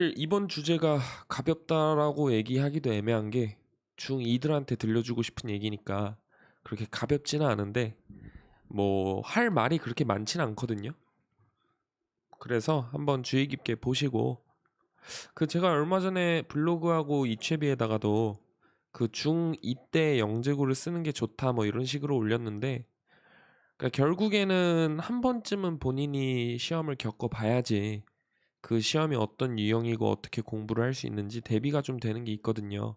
이번 주제가 가볍다라고 얘기하기도 애매한 게 중2들한테 들려주고 싶은 얘기니까 그렇게 가볍지는 않은데 뭐 할 말이 그렇게 많지는 않거든요. 그래서 한번 주의 깊게 보시고 제가 얼마 전에 블로그하고 이채비에다가도 중2 때 영재고를 쓰는 게 좋다 뭐 이런 식으로 올렸는데 결국에는 한 번쯤은 본인이 시험을 겪어봐야지 그 시험이 어떤 유형이고 어떻게 공부를 할 수 있는지 대비가 좀 되는 게 있거든요.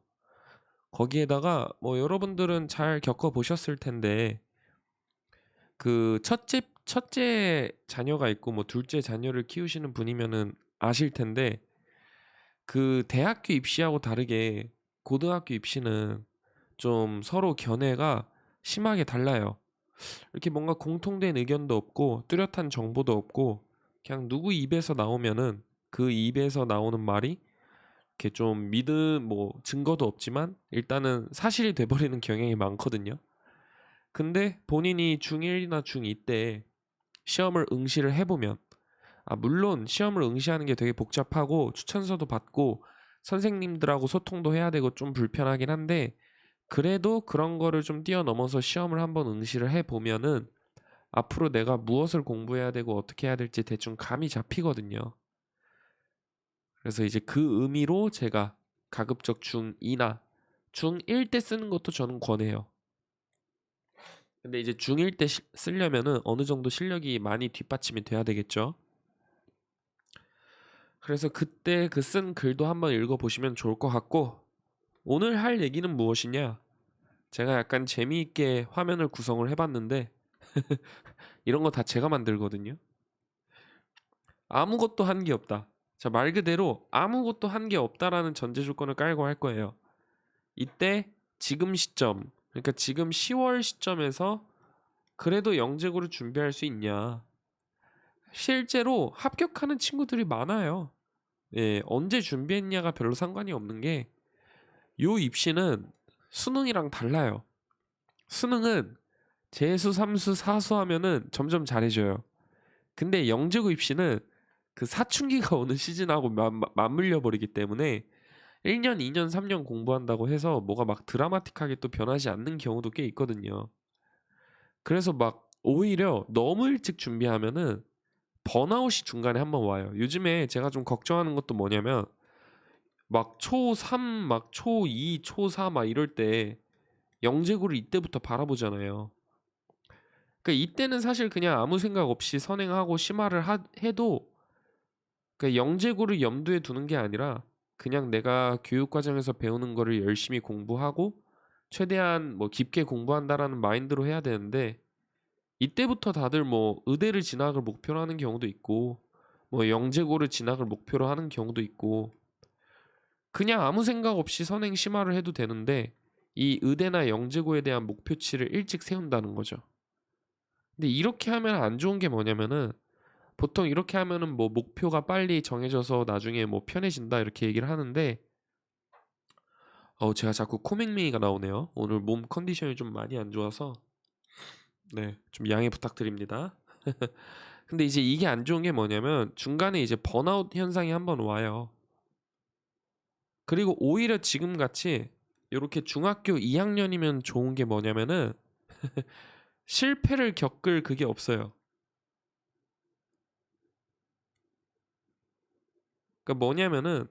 거기에다가 뭐 여러분들은 잘 겪어보셨을 텐데 첫째 자녀가 있고 뭐 둘째 자녀를 키우시는 분이면은 아실 텐데 대학교 입시하고 다르게 고등학교 입시는 좀 서로 견해가 심하게 달라요. 이렇게 뭔가 공통된 의견도 없고 뚜렷한 정보도 없고 그냥 누구 입에서 나오면은 그 입에서 나오는 말이 이렇게 좀 뭐 증거도 없지만 일단은 사실이 돼버리는 경향이 많거든요. 근데 본인이 중1이나 중2 때 시험을 응시를 해보면 물론 시험을 응시하는 게 되게 복잡하고 추천서도 받고 선생님들하고 소통도 해야 되고 좀 불편하긴 한데 그래도 그런 거를 좀 뛰어넘어서 시험을 한번 응시를 해보면은 앞으로 내가 무엇을 공부해야 되고 어떻게 해야 될지 대충 감이 잡히거든요. 그래서 이제 그 의미로 제가 가급적 중2나 중1 때 쓰는 것도 저는 권해요. 근데 이제 중1 때 쓰려면은 어느 정도 실력이 많이 뒷받침이 돼야 되겠죠. 그래서 그때 쓴 글도 한번 읽어보시면 좋을 것 같고 오늘 할 얘기는 무엇이냐? 제가 약간 재미있게 화면을 구성을 해봤는데 이런 거 다 제가 만들거든요. 아무것도 한 게 없다. 자, 말 그대로 아무것도 한 게 없다라는 전제 조건을 깔고 할 거예요. 이때 지금 시점, 그러니까 지금 10월 시점에서 그래도 영재고를 준비할 수 있냐? 실제로 합격하는 친구들이 많아요. 예, 언제 준비했냐가 별로 상관이 없는 게 요 입시는 수능이랑 달라요. 수능은 재수, 삼수, 사수 하면은 점점 잘해져요. 근데 영재고 입시는 사춘기가 오는 시즌하고 맞물려 버리기 때문에 1년, 2년, 3년 공부한다고 해서 뭐가 막 드라마틱하게 또 변하지 않는 경우도 꽤 있거든요. 그래서 막 오히려 너무 일찍 준비하면은 번아웃이 중간에 한번 와요. 요즘에 제가 좀 걱정하는 것도 뭐냐면 막 초3, 막 초2, 초4 막 이럴 때 영재고를 이때부터 바라보잖아요. 그러니까 이때는 사실 그냥 아무 생각 없이 선행하고 심화를 해도 영재고를 염두에 두는 게 아니라 그냥 내가 교육 과정에서 배우는 거를 열심히 공부하고 최대한 뭐 깊게 공부한다라는 마인드로 해야 되는데 이때부터 다들 뭐 의대를 진학을 목표로 하는 경우도 있고 뭐 영재고를 진학을 목표로 하는 경우도 있고 그냥 아무 생각 없이 선행 심화를 해도 되는데 이 의대나 영재고에 대한 목표치를 일찍 세운다는 거죠. 근데 이렇게 하면 안 좋은 게 뭐냐면은 보통 이렇게 하면은 뭐 목표가 빨리 정해져서 나중에 뭐 편해진다 이렇게 얘기를 하는데 제가 자꾸 코맹맹이가 나오네요. 오늘 몸 컨디션이 좀 많이 안 좋아서 네, 좀 양해 부탁드립니다. 근데 이제 이게 안 좋은 게 뭐냐면 중간에 이제 번아웃 현상이 한번 와요. 그리고 오히려 지금 같이 이렇게 중학교 2학년이면 좋은 게 뭐냐면은 실패를 겪을 그게 없어요. 그러니까 뭐냐면은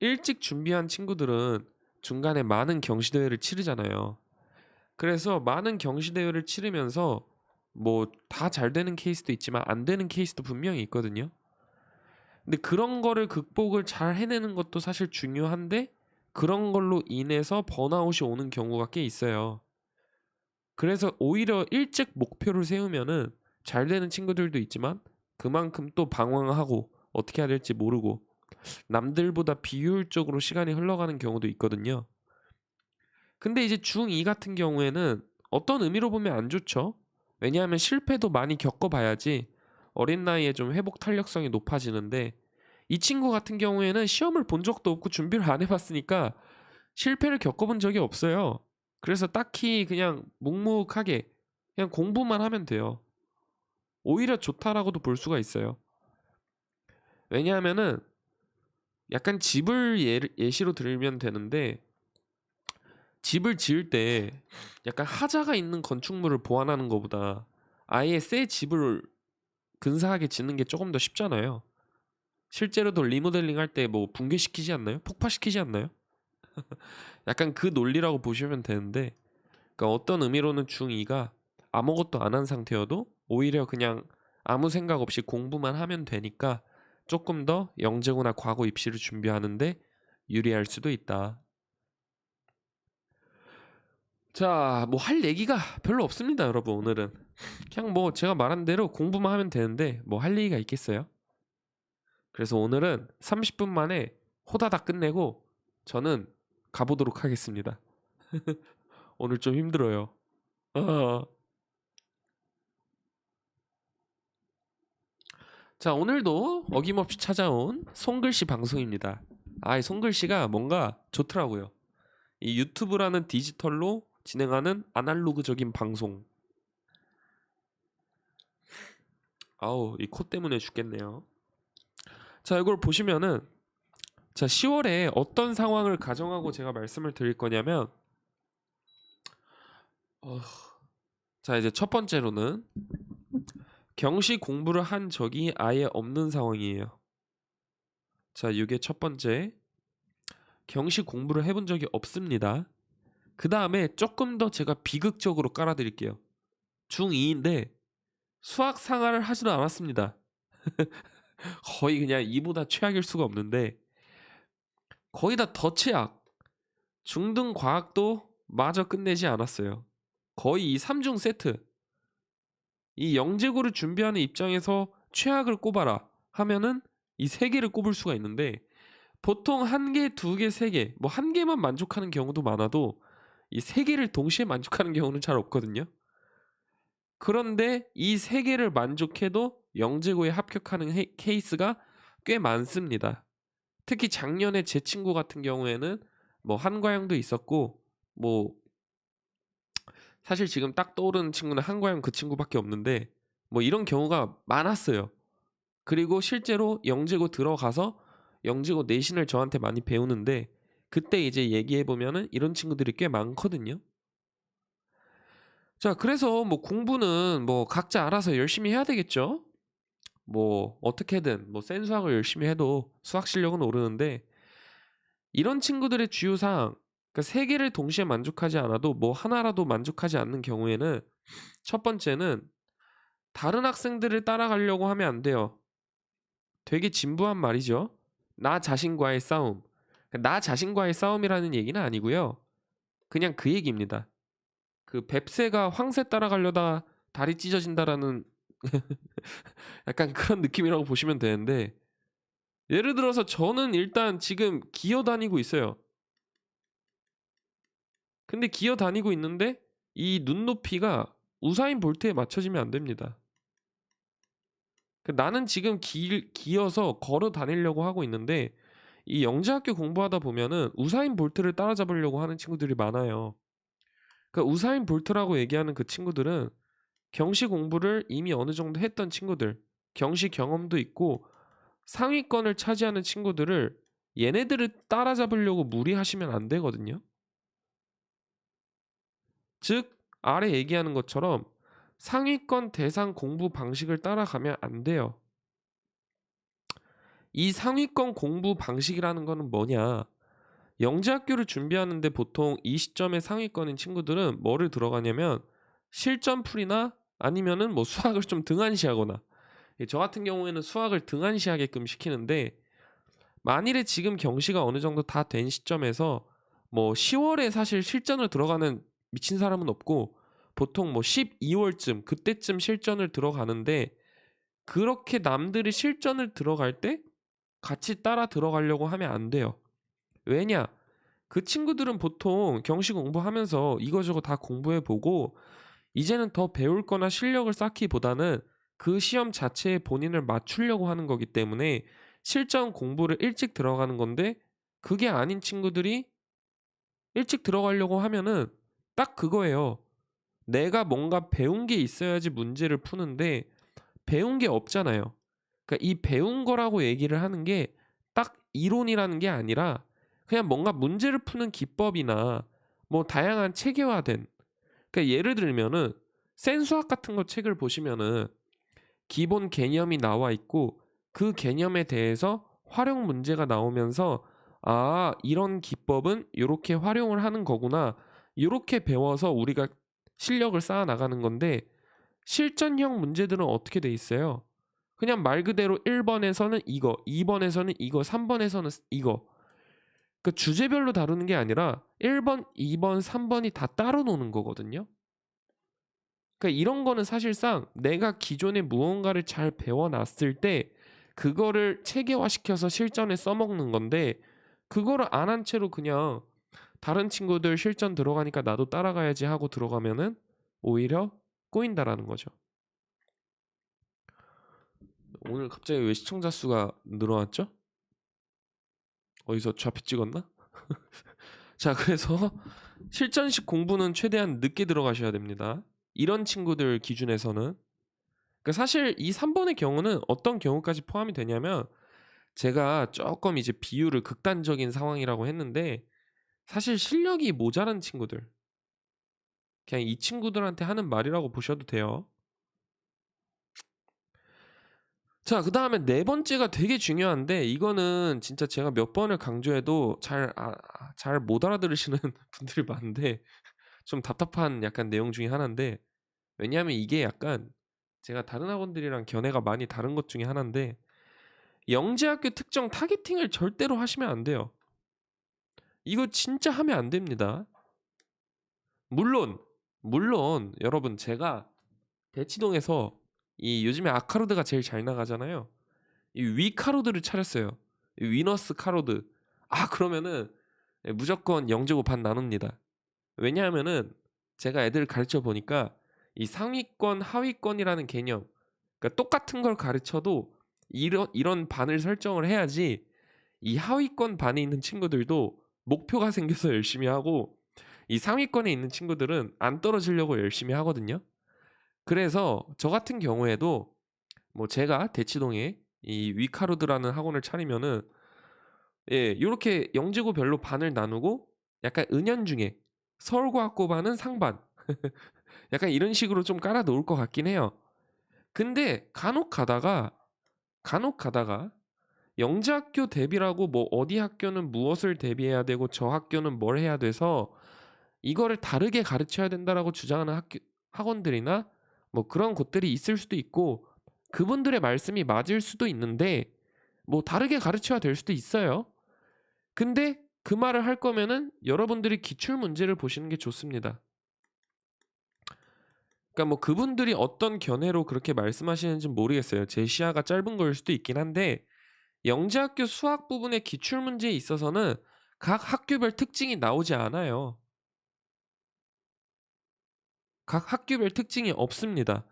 일찍 준비한 친구들은 중간에 많은 경시대회를 치르잖아요. 그래서 많은 경시대회를 치르면서 뭐 다 잘 되는 케이스도 있지만 안 되는 케이스도 분명히 있거든요. 근데 그런 거를 극복을 잘 해내는 것도 사실 중요한데 그런 걸로 인해서 번아웃이 오는 경우가 꽤 있어요. 그래서 오히려 일찍 목표를 세우면은 잘 되는 친구들도 있지만 그만큼 또 방황하고 어떻게 해야 될지 모르고 남들보다 비효율적으로 시간이 흘러가는 경우도 있거든요. 근데 이제 중2 같은 경우에는 어떤 의미로 보면 안 좋죠. 왜냐하면 실패도 많이 겪어봐야지 어린 나이에 좀 회복 탄력성이 높아지는데 이 친구 같은 경우에는 시험을 본 적도 없고 준비를 안 해봤으니까 실패를 겪어본 적이 없어요. 그래서 딱히 그냥 묵묵하게 그냥 공부만 하면 돼요. 오히려 좋다라고도 볼 수가 있어요. 왜냐하면은 약간 집을 예시로 들면 되는데, 집을 지을 때 약간 하자가 있는 건축물을 보완하는 것보다 아예 새 집을 근사하게 짓는 게 조금 더 쉽잖아요. 실제로도 리모델링 할 때 뭐 붕괴시키지 않나요? 폭파시키지 않나요? 약간 그 논리라고 보시면 되는데, 그러니까 어떤 의미로는 중2가 아무것도 안 한 상태여도 오히려 그냥 아무 생각 없이 공부만 하면 되니까 조금 더 영재고나 과거 입시를 준비하는데 유리할 수도 있다. 자, 뭐 할 얘기가 별로 없습니다, 여러분. 오늘은 그냥 뭐 제가 말한 대로 공부만 하면 되는데 뭐 할 얘기가 있겠어요? 그래서 오늘은 30분 만에 호다닥 끝내고 저는 가보도록 하겠습니다. 오늘 좀 힘들어요. 어. 자, 오늘도 어김없이 찾아온 손글씨 방송입니다. 이 손글씨가 뭔가 좋더라고요. 이 유튜브라는 디지털로 진행하는 아날로그적인 방송. 아우, 이 코 때문에 죽겠네요. 자, 이걸 보시면은, 자, 10월에 어떤 상황을 가정하고 제가 말씀을 드릴 거냐면, 자, 이제 첫 번째로는 경시 공부를 한 적이 아예 없는 상황이에요. 자, 이게 첫 번째. 경시 공부를 해본 적이 없습니다. 그 다음에 조금 더 제가 비극적으로 깔아드릴게요. 중2인데 수학 상하를 하지도 않았습니다. 거의 그냥 이보다 최악일 수가 없는데 거의 다 더 최악. 중등 과학도 마저 끝내지 않았어요. 거의 이 3중 세트. 이 영재고를 준비하는 입장에서 최악을 꼽아라 하면은 이 세 개를 꼽을 수가 있는데, 보통 한 개, 두 개, 세 개, 뭐 한 개만 만족하는 경우도 많아도 이 세 개를 동시에 만족하는 경우는 잘 없거든요. 그런데 이 세 개를 만족해도 영재고에 합격하는 케이스가 꽤 많습니다. 특히 작년에 제 친구 같은 경우에는 뭐 한과형도 있었고, 뭐 사실 지금 딱 떠오르는 친구는 한과형 그 친구밖에 없는데 뭐 이런 경우가 많았어요. 그리고 실제로 영재고 들어가서 영재고 내신을 저한테 많이 배우는데, 그때 이제 얘기해 보면은 이런 친구들이 꽤 많거든요. 자, 그래서 뭐 공부는 뭐 각자 알아서 열심히 해야 되겠죠. 뭐 어떻게든 뭐 센 수학을 열심히 해도 수학 실력은 오르는데, 이런 친구들의 주요사항, 그러니까 세 개를 동시에 만족하지 않아도 뭐 하나라도 만족하지 않는 경우에는, 첫 번째는 다른 학생들을 따라가려고 하면 안 돼요. 되게 진부한 말이죠. 나 자신과의 싸움. 나 자신과의 싸움이라는 얘기는 아니고요. 그냥 그 얘기입니다. 그 뱁새가 황새 따라가려다 다리 찢어진다라는 약간 그런 느낌이라고 보시면 되는데, 예를 들어서 저는 일단 지금 기어 다니고 있어요. 근데 기어 다니고 있는데 이 눈높이가 우사인 볼트에 맞춰지면 안 됩니다. 나는 지금 기어서 걸어 다니려고 하고 있는데 이 영재학교 공부하다 보면은 우사인 볼트를 따라잡으려고 하는 친구들이 많아요. 그러니까 우사인 볼트라고 얘기하는 그 친구들은 경시 공부를 이미 어느 정도 했던 친구들, 경시 경험도 있고 상위권을 차지하는 친구들을 얘네들을 따라잡으려고 무리하시면 안 되거든요. 즉 아래 얘기하는 것처럼 상위권 대상 공부 방식을 따라가면 안 돼요. 이 상위권 공부 방식이라는 거는 뭐냐? 영재학교를 준비하는데 보통 이 시점에 상위권인 친구들은 뭐를 들어가냐면 실전풀이나 아니면은 뭐 수학을 좀 등한시하거나, 저 같은 경우에는 수학을 등한시하게끔 시키는데, 만일에 지금 경시가 어느 정도 다 된 시점에서 뭐 10월에 사실 실전을 들어가는 미친 사람은 없고 보통 뭐 12월쯤 그때쯤 실전을 들어가는데, 그렇게 남들이 실전을 들어갈 때 같이 따라 들어가려고 하면 안 돼요. 왜냐? 그 친구들은 보통 경시 공부하면서 이거저거 다 공부해보고 이제는 더 배울 거나 실력을 쌓기보다는 그 시험 자체에 본인을 맞추려고 하는 거기 때문에 실전 공부를 일찍 들어가는 건데, 그게 아닌 친구들이 일찍 들어가려고 하면은 딱 그거예요. 내가 뭔가 배운 게 있어야지 문제를 푸는데 배운 게 없잖아요. 그러니까 이 배운 거라고 얘기를 하는 게 딱 이론이라는 게 아니라 그냥 뭔가 문제를 푸는 기법이나 뭐 다양한 체계화된, 그러니까 예를 들면은 센 수학 같은 거 책을 보시면은 기본 개념이 나와 있고 그 개념에 대해서 활용 문제가 나오면서 아, 이런 기법은 이렇게 활용을 하는 거구나. 이렇게 배워서 우리가 실력을 쌓아 나가는 건데 실전형 문제들은 어떻게 돼 있어요? 그냥 말 그대로 1번에서는 이거, 2번에서는 이거, 3번에서는 이거. 그 주제별로 다루는 게 아니라 1번, 2번, 3번이 다 따로 노는 거거든요. 그러니까 이런 거는 사실상 내가 기존에 무언가를 잘 배워놨을 때 그거를 체계화시켜서 실전에 써먹는 건데 그거를 안 한 채로 그냥 다른 친구들 실전 들어가니까 나도 따라가야지 하고 들어가면은 오히려 꼬인다라는 거죠. 오늘 갑자기 왜 시청자 수가 늘어났죠? 어디서 좌표 찍었나? 자, 그래서 실전식 공부는 최대한 늦게 들어가셔야 됩니다. 이런 친구들 기준에서는. 그러니까 사실 이 3번의 경우는 어떤 경우까지 포함이 되냐면 제가 조금 이제 비율을 극단적인 상황이라고 했는데 사실 실력이 모자란 친구들, 그냥 이 친구들한테 하는 말이라고 보셔도 돼요. 자, 그 다음에 네 번째가 되게 중요한데 이거는 진짜 제가 몇 번을 강조해도 잘 못 알아들으시는 분들이 많은데 좀 답답한 약간 내용 중에 하나인데 왜냐하면 이게 약간 제가 다른 학원들이랑 견해가 많이 다른 것 중에 하나인데 영재학교 특정 타겟팅을 절대로 하시면 안 돼요. 이거 진짜 하면 안 됩니다. 물론 여러분 제가 대치동에서 이 요즘에 아카로드가 제일 잘 나가잖아요. 이 위카로드를 차렸어요. 이 위너스 카로드. 아, 그러면은 무조건 영재고 반 나눕니다. 왜냐하면은 제가 애들 가르쳐 보니까 이 상위권 하위권이라는 개념, 그러니까 똑같은 걸 가르쳐도 이런 반을 설정을 해야지 이 하위권 반에 있는 친구들도 목표가 생겨서 열심히 하고 이 상위권에 있는 친구들은 안 떨어지려고 열심히 하거든요. 그래서 저 같은 경우에도 뭐 제가 대치동에 이 위카로드라는 학원을 차리면은 예, 요렇게 영재고별로 반을 나누고 약간 은연중에 서울과학고 반은 상반 약간 이런 식으로 좀 깔아 놓을 것 같긴 해요. 근데 간혹 가다가 영재학교 대비라고 뭐 어디 학교는 무엇을 대비해야 되고 저 학교는 뭘 해야 돼서 이거를 다르게 가르쳐야 된다라고 주장하는 학원들이나 뭐 그런 곳들이 있을 수도 있고 그분들의 말씀이 맞을 수도 있는데 뭐 다르게 가르쳐야 될 수도 있어요. 근데 그 말을 할 거면은 여러분들이 기출 문제를 보시는 게 좋습니다. 그러니까 뭐 그분들이 어떤 견해로 그렇게 말씀하시는지 모르겠어요. 제 시야가 짧은 거일 수도 있긴 한데 영재학교 수학 부분의 기출 문제에 있어서는 각 학교별 특징이 나오지 않아요. 각 학교별 특징이 없습니다.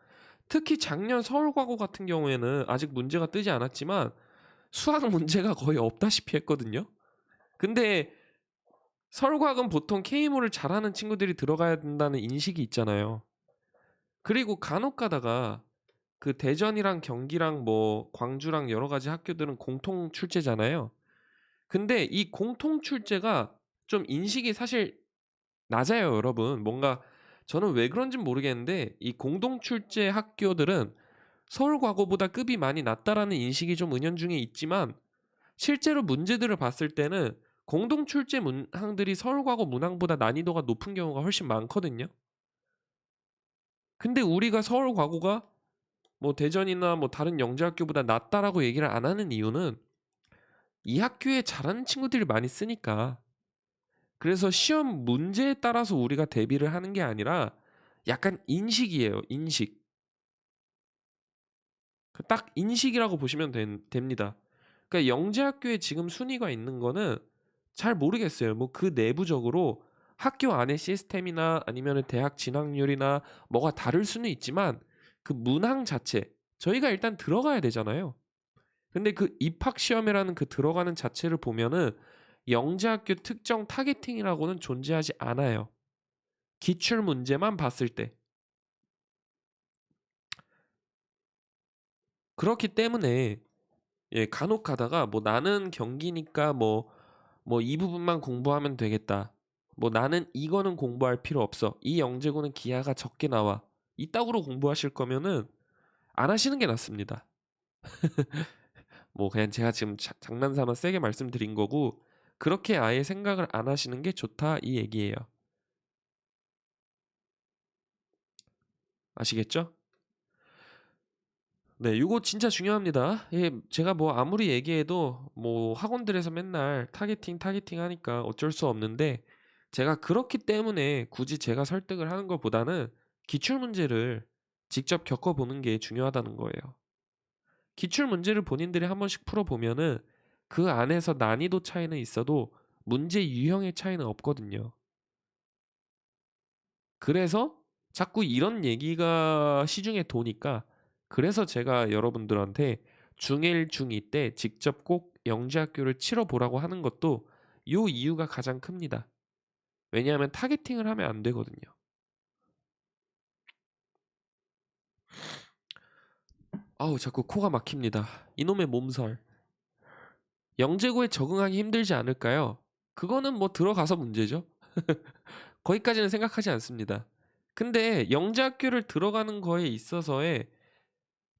특히 작년 서울과고 같은 경우에는 아직 문제가 뜨지 않았지만 수학 문제가 거의 없다시피 했거든요. 근데 서울과학은 보통 K모를 잘하는 친구들이 들어가야 된다는 인식이 있잖아요. 그리고 간혹 가다가 그 대전이랑 경기랑 뭐 광주랑 여러 가지 학교들은 공통 출제잖아요. 근데 이 공통 출제가 좀 인식이 사실 낮아요, 여러분. 뭔가 저는 왜 그런진 모르겠는데 이 공동 출제 학교들은 서울 과거보다 급이 많이 낮다라는 인식이 좀 은연중에 있지만 실제로 문제들을 봤을 때는 공동 출제 문항들이 서울 과거 문항보다 난이도가 높은 경우가 훨씬 많거든요. 근데 우리가 서울 과거가 뭐 대전이나 뭐 다른 영재학교보다 낫다라고 얘기를 안 하는 이유는 이 학교에 잘하는 친구들이 많이 쓰니까. 그래서 시험 문제에 따라서 우리가 대비를 하는 게 아니라 약간 인식이에요. 인식. 딱 인식이라고 보시면 됩니다. 그러니까 영재학교에 지금 순위가 있는 거는 잘 모르겠어요. 뭐 그 내부적으로 학교 안의 시스템이나 아니면 대학 진학률이나 뭐가 다를 수는 있지만 그 문항 자체 저희가 일단 들어가야 되잖아요. 근데 그 입학 시험이라는 그 들어가는 자체를 보면은 영재학교 특정 타겟팅이라고는 존재하지 않아요. 기출 문제만 봤을 때. 그렇기 때문에 예, 간혹 가다가 뭐 나는 경기니까 뭐 이 부분만 공부하면 되겠다. 뭐 나는 이거는 공부할 필요 없어. 이 영재고는 기하가 적게 나와. 이따구로 공부하실 거면은 안 하시는 게 낫습니다. 뭐 그냥 제가 지금 장난삼아 세게 말씀드린 거고 그렇게 아예 생각을 안 하시는 게 좋다 이 얘기예요. 아시겠죠? 네, 요거 진짜 중요합니다. 예, 제가 뭐 아무리 얘기해도 뭐 학원들에서 맨날 타겟팅 하니까 어쩔 수 없는데 제가 그렇기 때문에 굳이 제가 설득을 하는 것보다는 기출 문제를 직접 겪어보는 게 중요하다는 거예요. 기출 문제를 본인들이 한 번씩 풀어보면은 그 안에서 난이도 차이는 있어도 문제 유형의 차이는 없거든요. 그래서 자꾸 이런 얘기가 시중에 도니까 그래서 제가 여러분들한테 중1, 중2 때 직접 꼭 영재학교를 치러보라고 하는 것도 요 이유가 가장 큽니다. 왜냐하면 타겟팅을 하면 안 되거든요. 아우 자꾸 코가 막힙니다. 이놈의 몸살. 영재고에 적응하기 힘들지 않을까요? 그거는 뭐 들어가서 문제죠. 거기까지는 생각하지 않습니다. 근데 영재학교를 들어가는 거에 있어서의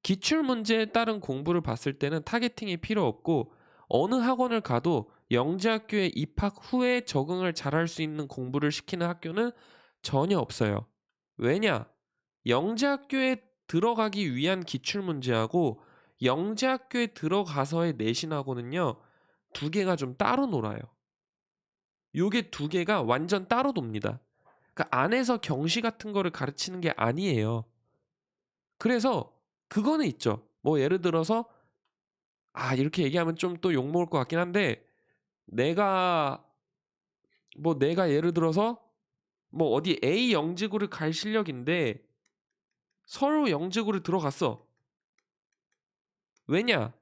기출 문제에 따른 공부를 봤을 때는 타겟팅이 필요 없고 어느 학원을 가도 영재학교에 입학 후에 적응을 잘할 수 있는 공부를 시키는 학교는 전혀 없어요. 왜냐? 영재학교에 들어가기 위한 기출 문제하고 영재학교에 들어가서의 내신하고는요. 두 개가 좀 따로 놀아요. 요게 두 개가 완전 따로 돕니다. 그러니까 안에서 경시 같은 거를 가르치는 게 아니에요. 그래서 그거는 있죠. 뭐 예를 들어서 이렇게 얘기하면 좀 또 욕먹을 것 같긴 한데 내가 내가 예를 들어서 뭐 어디 A 영지구를 갈 실력인데 서울 영지구를 들어갔어. 왜냐?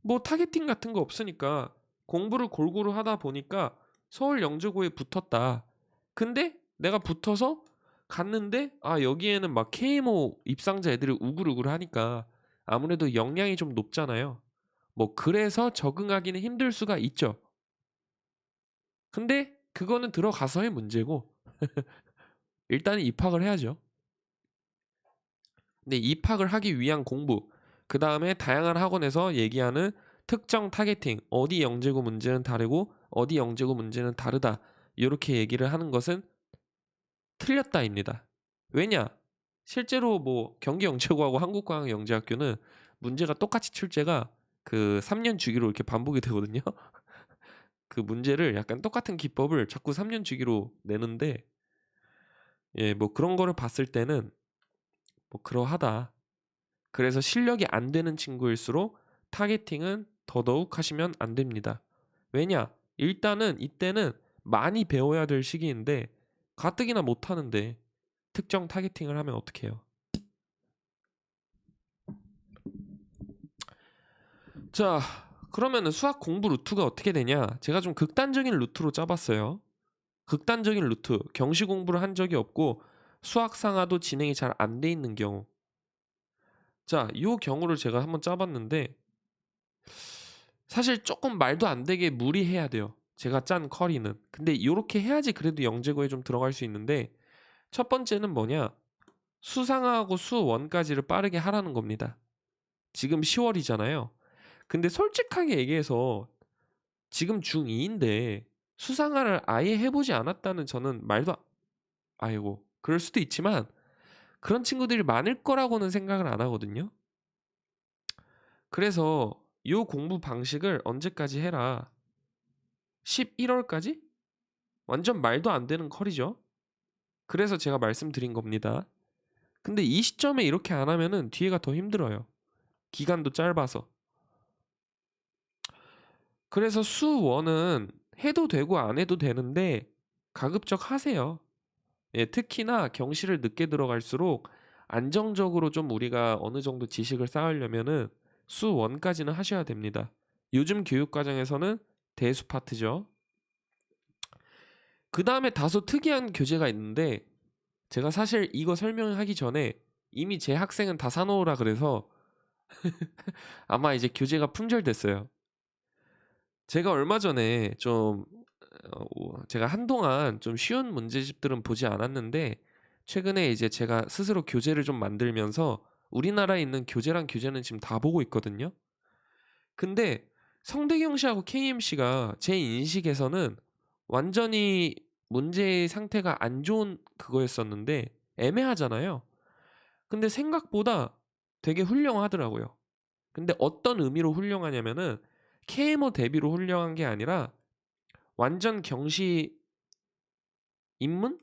뭐 타겟팅 같은 거 없으니까 공부를 골고루 하다 보니까 서울 영지구에 붙었다. 근데 내가 붙어서 갔는데 여기에는 막 KMO 입상자 애들이 우글우글 하니까 아무래도 역량이 좀 높잖아요. 뭐 그래서 적응하기는 힘들 수가 있죠. 근데 그거는 들어가서의 문제고 일단 입학을 해야죠. 근데 입학을 하기 위한 공부, 그 다음에 다양한 학원에서 얘기하는 특정 타겟팅, 어디 영재고 문제는 다르고 어디 영재고 문제는 다르다. 이렇게 얘기를 하는 것은 틀렸다입니다. 왜냐? 실제로 뭐 경기 영재고하고 한국과학 영재학교는 문제가 똑같이 출제가 그 3년 주기로 이렇게 반복이 되거든요. 그 문제를 약간 똑같은 기법을 자꾸 3년 주기로 내는데 뭐 그런 거를 봤을 때는 뭐 그러하다. 그래서 실력이 안 되는 친구일수록 타겟팅은 더더욱 하시면 안 됩니다. 왜냐? 일단은 이때는 많이 배워야 될 시기인데 가뜩이나 못 하는데 특정 타겟팅을 하면 어떡해요? 자, 그러면은 수학 공부 루트가 어떻게 되냐? 제가 좀 극단적인 루트로 짜봤어요. 극단적인 루트, 경시 공부를 한 적이 없고 수학 상하도 진행이 잘 안 돼 있는 경우. 자, 이 경우를 제가 한번 짜봤는데 사실 조금 말도 안 되게 무리해야 돼요. 제가 짠 커리는. 근데 이렇게 해야지 그래도 영재고에 좀 들어갈 수 있는데 첫 번째는 뭐냐? 수상하고 수원까지를 빠르게 하라는 겁니다. 지금 10월이잖아요. 근데 솔직하게 얘기해서 지금 중2인데 수상화를 아예 해보지 않았다는 저는 아이고 그럴 수도 있지만 그런 친구들이 많을 거라고는 생각을 안 하거든요. 그래서 이 공부 방식을 언제까지 해라? 11월까지? 완전 말도 안 되는 컬이죠. 그래서 제가 말씀드린 겁니다. 근데 이 시점에 이렇게 안 하면은 뒤에가 더 힘들어요. 기간도 짧아서. 그래서 수원은 해도 되고 안 해도 되는데 가급적 하세요. 특히나 경시를 늦게 들어갈수록 안정적으로 좀 우리가 어느 정도 지식을 쌓으려면은 수원까지는 하셔야 됩니다. 요즘 교육 과정에서는 대수 파트죠. 그 다음에 다소 특이한 교재가 있는데 제가 사실 이거 설명하기 전에 이미 제 학생은 다 사놓으라 그래서 아마 이제 교재가 품절됐어요. 제가 얼마 전에 좀 제가 한동안 좀 쉬운 문제집들은 보지 않았는데 최근에 이제 제가 스스로 교재를 좀 만들면서 우리나라에 있는 교재랑 교재는 지금 다 보고 있거든요. 근데 성대경 씨하고 KMC가 제 인식에서는 완전히 문제의 상태가 안 좋은 그거였었는데 애매하잖아요. 근데 생각보다 되게 훌륭하더라고요. 근데 어떤 의미로 훌륭하냐면은 KMO 대비로 훌륭한 게 아니라 완전 경시 입문?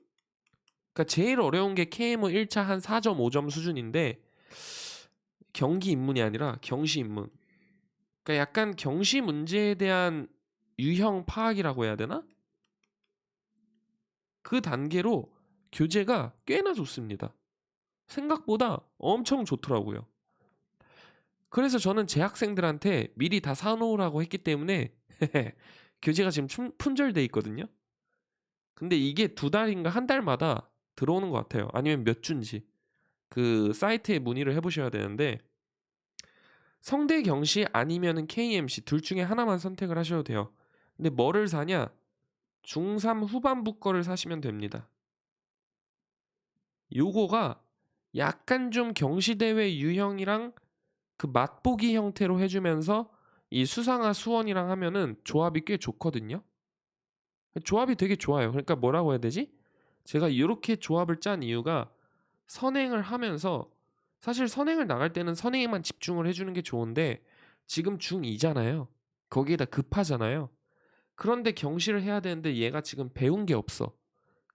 그러니까 제일 어려운 게 KMO 1차 한 4.5점 수준인데 경기 입문이 아니라 경시 입문. 그러니까 약간 경시 문제에 대한 유형 파악이라고 해야 되나? 그 단계로 교재가 꽤나 좋습니다. 생각보다 엄청 좋더라고요. 그래서 저는 제 학생들한테 미리 다 사놓으라고 했기 때문에 교재가 지금 품절돼 있거든요. 근데 이게 두 달인가 한 달마다 들어오는 것 같아요. 아니면 몇 주인지 그 사이트에 문의를 해보셔야 되는데 성대경시 아니면은 KMC 둘 중에 하나만 선택을 하셔도 돼요. 근데 뭐를 사냐? 중3 후반부 거를 사시면 됩니다. 요거가 약간 좀 경시대회 유형이랑 그 맛보기 형태로 해주면서 이 수상화 수원이랑 하면은 조합이 꽤 좋거든요. 조합이 되게 좋아요. 그러니까 뭐라고 해야 되지? 제가 이렇게 조합을 짠 이유가 선행을 하면서 사실 선행을 나갈 때는 선행에만 집중을 해주는 게 좋은데 지금 중2잖아요. 거기에다 급하잖아요. 그런데 경시를 해야 되는데 얘가 지금 배운 게 없어.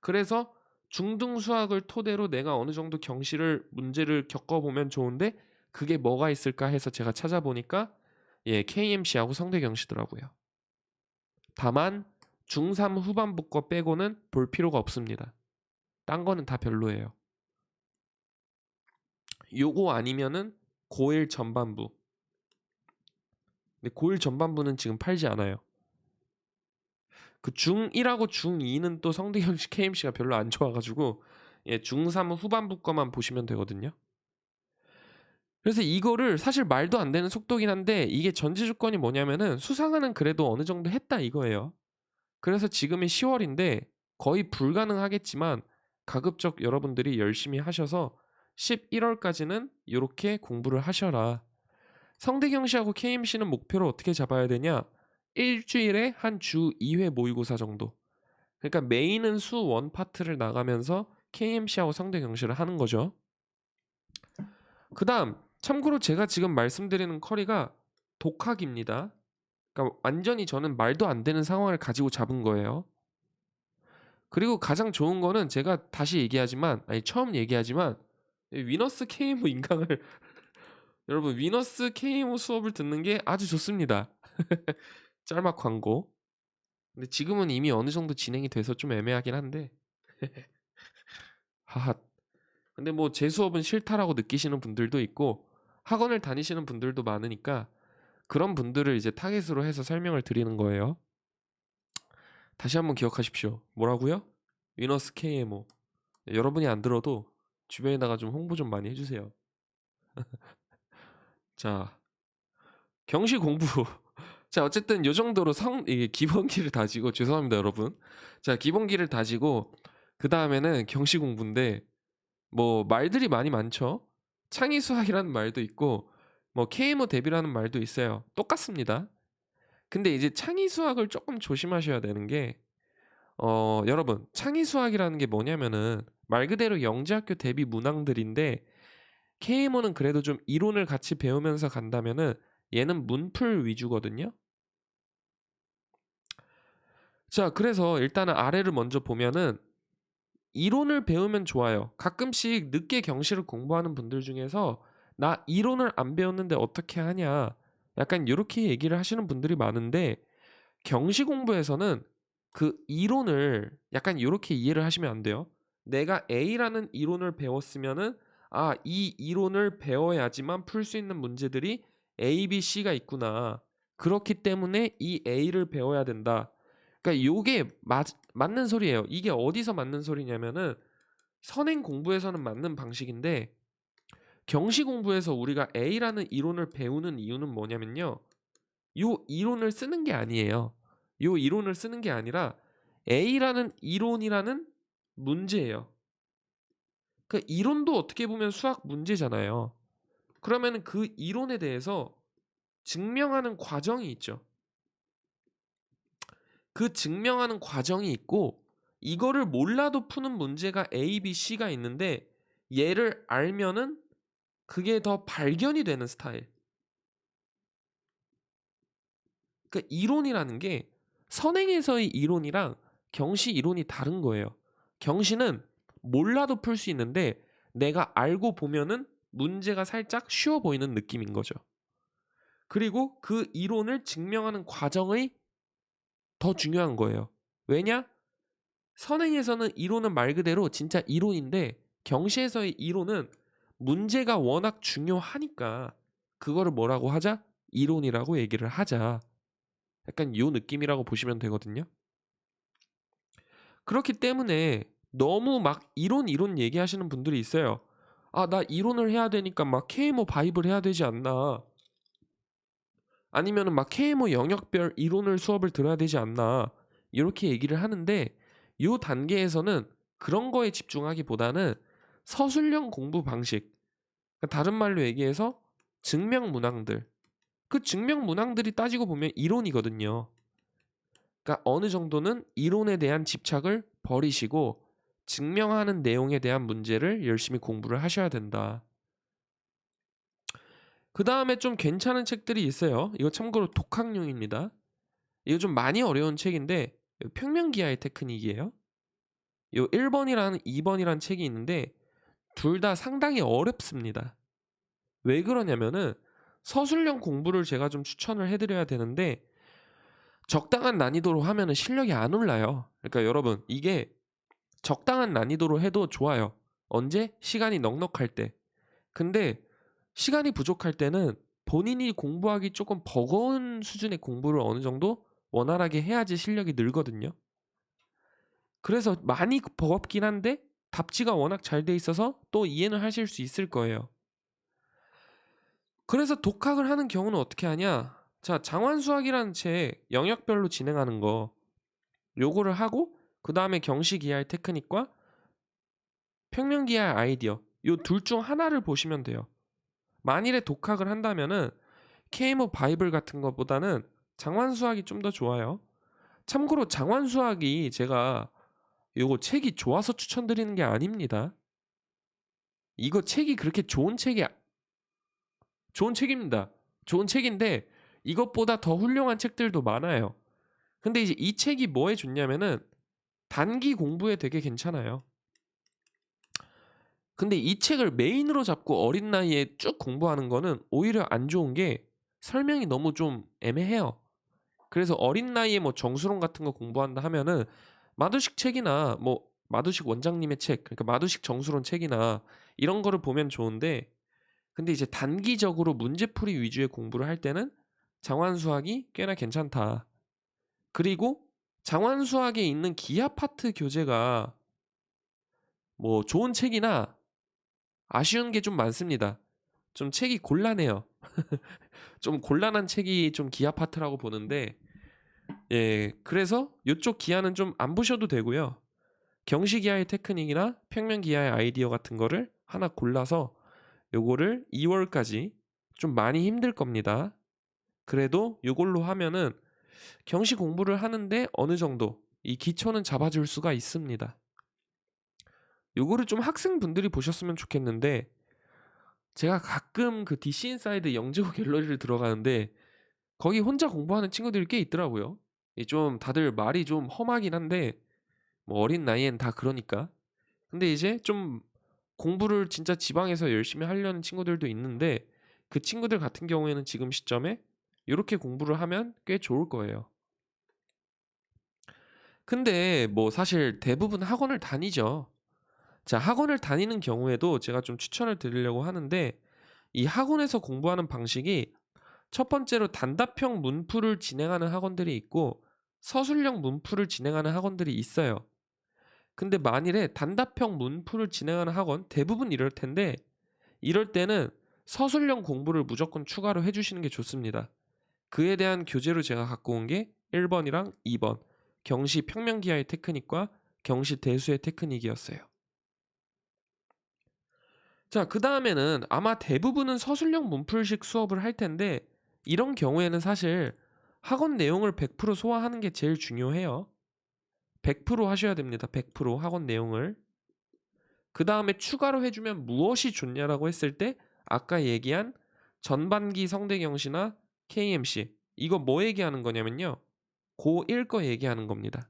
그래서 중등 수학을 토대로 내가 어느 정도 경시를 문제를 겪어보면 좋은데 그게 뭐가 있을까 해서 제가 찾아보니까 KMC하고 성대경시더라고요. 다만 중3 후반부 거 빼고는 볼 필요가 없습니다. 딴 거는 다 별로예요. 요거 아니면은 고1 전반부. 근데 고1 전반부는 지금 팔지 않아요. 그 중1하고 중2는 또 성대경시 KMC가 별로 안 좋아가지고 중3 후반부 거만 보시면 되거든요. 그래서 이거를 사실 말도 안 되는 속도긴 한데 이게 전제 조건이 뭐냐면은 수상화는 그래도 어느 정도 했다 이거예요. 그래서 지금이 10월인데 거의 불가능하겠지만 가급적 여러분들이 열심히 하셔서 11월까지는 이렇게 공부를 하셔라. 성대경시하고 KMC는 목표를 어떻게 잡아야 되냐? 일주일에 한 주 2회 모의고사 정도. 그러니까 메인은 수 원 파트를 나가면서 KMC하고 성대경시를 하는 거죠. 그 다음 참고로 제가 지금 말씀드리는 커리가 독학입니다. 그러니까 완전히 저는 말도 안 되는 상황을 가지고 잡은 거예요. 그리고 가장 좋은 거는 제가 다시 얘기하지만 처음 얘기하지만 위너스 KMO 인강을 여러분 위너스 KMO 수업을 듣는 게 아주 좋습니다. 짤막 광고. 근데 지금은 이미 어느 정도 진행이 돼서 좀 애매하긴 한데 하하. 근데 뭐 제 수업은 싫다라고 느끼시는 분들도 있고 학원을 다니시는 분들도 많으니까 그런 분들을 이제 타겟으로 해서 설명을 드리는 거예요. 다시 한번 기억하십시오. 뭐라고요? 위너스 KMO. 여러분이 안 들어도 주변에다가 좀 홍보 좀 많이 해주세요. 자, 경시 공부. 자, 어쨌든 요 정도로 이게 기본기를 다지고 죄송합니다, 여러분. 자, 기본기를 다지고 그 다음에는 경시 공부인데 뭐 말들이 많이 많죠. 창의 수학이라는 말도 있고 뭐 KMO 대비라는 말도 있어요. 똑같습니다. 근데 이제 창의 수학을 조금 조심하셔야 되는 게 여러분 창의 수학이라는 게 뭐냐면은 말 그대로 영재학교 대비 문항들인데 KMO는 그래도 좀 이론을 같이 배우면서 간다면은 얘는 문풀 위주거든요. 자, 그래서 일단은 아래를 먼저 보면은 이론을 배우면 좋아요. 가끔씩 늦게 경시를 공부하는 분들 중에서 나 이론을 안 배웠는데 어떻게 하냐. 약간 이렇게 얘기를 하시는 분들이 많은데 경시 공부에서는 그 이론을 약간 이렇게 이해를 하시면 안 돼요. 내가 A라는 이론을 배웠으면은 이 이론을 배워야지만 풀 수 있는 문제들이 A, B, C가 있구나. 그렇기 때문에 이 A를 배워야 된다. 그러니까 요게 맞는 소리예요. 이게 어디서 맞는 소리냐면은 선행 공부에서는 맞는 방식인데 경시 공부에서 우리가 A라는 이론을 배우는 이유는 뭐냐면요. 요 이론을 쓰는 게 아니에요. 요 이론을 쓰는 게 아니라 A라는 이론이라는 문제예요. 그 이론도 어떻게 보면 수학 문제잖아요. 그러면은 그 이론에 대해서 증명하는 과정이 있죠. 그 증명하는 과정이 있고 이거를 몰라도 푸는 문제가 A, B, C가 있는데 얘를 알면은 그게 더 발견이 되는 스타일. 그 이론이라는 게 선행에서의 이론이랑 경시 이론이 다른 거예요. 경시는 몰라도 풀 수 있는데 내가 알고 보면은 문제가 살짝 쉬워 보이는 느낌인 거죠. 그리고 그 이론을 증명하는 과정이 더 중요한 거예요. 왜냐? 선행에서는 이론은 말 그대로 진짜 이론인데 경시에서의 이론은 문제가 워낙 중요하니까 그거를 뭐라고 하자? 이론이라고 얘기를 하자. 약간 요 느낌이라고 보시면 되거든요. 그렇기 때문에 너무 막 이론 얘기하시는 분들이 있어요. 아, 나 이론을 해야 되니까 막 KMO 바이블 해야 되지 않나. 아니면은 막 KMO 영역별 이론을 수업을 들어야 되지 않나. 이렇게 얘기를 하는데 요 단계에서는 그런 거에 집중하기보다는 서술형 공부 방식. 그러니까 다른 말로 얘기해서 증명 문항들. 그 증명 문항들이 따지고 보면 이론이거든요. 그러니까 어느 정도는 이론에 대한 집착을 버리시고 증명하는 내용에 대한 문제를 열심히 공부를 하셔야 된다. 그 다음에 좀 괜찮은 책들이 있어요. 이거 참고로 독학용입니다. 이거 좀 많이 어려운 책인데 평면기하의 테크닉이에요. 요 1번이랑 2번이란 책이 있는데 둘 다 상당히 어렵습니다. 왜 그러냐면은 서술형 공부를 제가 좀 추천을 해드려야 되는데 적당한 난이도로 하면은 실력이 안 올라요. 그러니까 여러분 이게 적당한 난이도로 해도 좋아요. 언제? 시간이 넉넉할 때. 근데 시간이 부족할 때는 본인이 공부하기 조금 버거운 수준의 공부를 어느 정도 원활하게 해야지 실력이 늘거든요. 그래서 많이 버겁긴 한데 답지가 워낙 잘 돼 있어서 또 이해는 하실 수 있을 거예요. 그래서 독학을 하는 경우는 어떻게 하냐? 자, 장환수학이라는 책 영역별로 진행하는 거 요거를 하고 그 다음에 경시기하의 테크닉과 평면기하의 아이디어 요 둘 중 하나를 보시면 돼요. 만일에 독학을 한다면은 KMO 바이블 같은 것보다는 장환수학이 좀 더 좋아요. 참고로 장환수학이 제가 요거 책이 좋아서 추천드리는 게 아닙니다. 이거 책이 그렇게 좋은 책입니다. 좋은 책인데 이것보다 더 훌륭한 책들도 많아요. 근데 이제 이 책이 뭐에 좋냐면은 단기 공부에 되게 괜찮아요. 근데 이 책을 메인으로 잡고 어린 나이에 쭉 공부하는 거는 오히려 안 좋은 게 설명이 너무 좀 애매해요. 그래서 어린 나이에 뭐 정수론 같은 거 공부한다 하면은 마두식 책이나 뭐 마두식 원장님의 책, 그러니까 마두식 정수론 책이나 이런 거를 보면 좋은데 근데 이제 단기적으로 문제풀이 위주의 공부를 할 때는 장환수학이 꽤나 괜찮다. 그리고 장환수학에 있는 기하 파트 교재가 뭐 좋은 책이나 아쉬운 게 좀 많습니다. 좀 책이 곤란해요. 좀 곤란한 책이 좀 기하 파트라고 보는데 예, 그래서 이쪽 기하는 좀 안 보셔도 되고요. 경시 기하의 테크닉이나 평면 기하의 아이디어 같은 거를 하나 골라서 요거를 2월까지 좀 많이 힘들 겁니다. 그래도 요걸로 하면은 경시 공부를 하는데 어느 정도 이 기초는 잡아줄 수가 있습니다. 요거를 좀 학생분들이 보셨으면 좋겠는데 제가 가끔 그 DC 인사이드 영재고 갤러리를 들어가는데 거기 혼자 공부하는 친구들이 꽤 있더라고요. 좀 다들 말이 좀 험하긴 한데 뭐 어린 나이엔 다 그러니까. 근데 이제 좀 공부를 진짜 지방에서 열심히 하려는 친구들도 있는데 그 친구들 같은 경우에는 지금 시점에 이렇게 공부를 하면 꽤 좋을 거예요. 근데 뭐 사실 대부분 학원을 다니죠. 자, 학원을 다니는 경우에도 제가 좀 추천을 드리려고 하는데 이 학원에서 공부하는 방식이 첫 번째로 단답형 문풀을 진행하는 학원들이 있고 서술형 문풀을 진행하는 학원들이 있어요. 근데 만일에 단답형 문풀을 진행하는 학원 대부분 이럴 텐데 이럴 때는 서술형 공부를 무조건 추가로 해주시는 게 좋습니다. 그에 대한 교재로 제가 갖고 온 게 1번이랑 2번 경시 평면기하의 테크닉과 경시 대수의 테크닉이었어요. 자, 그 다음에는 아마 대부분은 서술형 문풀식 수업을 할 텐데 이런 경우에는 사실 학원 내용을 100% 소화하는 게 제일 중요해요. 100% 하셔야 됩니다. 100% 학원 내용을. 그 다음에 추가로 해주면 무엇이 좋냐라고 했을 때 아까 얘기한 전반기 성대경시나 KMC 이거 뭐 얘기하는 거냐면요. 고1 거 얘기하는 겁니다.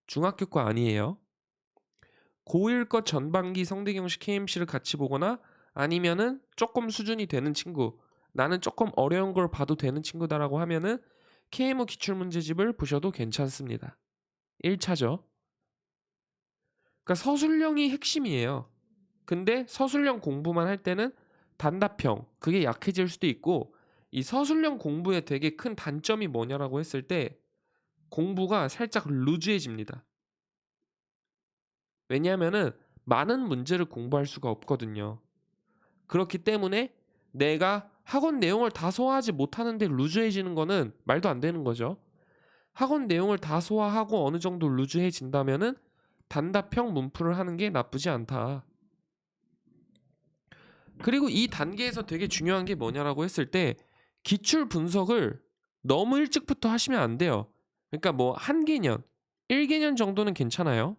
중학교 거 아니에요. 고1 거 전반기 성대경시 KMC를 같이 보거나 아니면은 조금 수준이 되는 친구, 나는 조금 어려운 걸 봐도 되는 친구다라고 하면은 KMO 기출문제집을 보셔도 괜찮습니다. 1차죠. 그러니까 서술형이 핵심이에요. 근데 서술형 공부만 할 때는 단답형 그게 약해질 수도 있고 이 서술형 공부의 되게 큰 단점이 뭐냐라고 했을 때 공부가 살짝 루즈해집니다. 왜냐하면은 많은 문제를 공부할 수가 없거든요. 그렇기 때문에 내가 학원 내용을 다 소화하지 못하는데 루즈해지는 거는 말도 안 되는 거죠. 학원 내용을 다 소화하고 어느 정도 루즈해진다면은 단답형 문풀을 하는 게 나쁘지 않다. 그리고 이 단계에서 되게 중요한 게 뭐냐라고 했을 때 기출 분석을 너무 일찍부터 하시면 안 돼요. 그러니까 뭐 한 개년, 1개년 정도는 괜찮아요.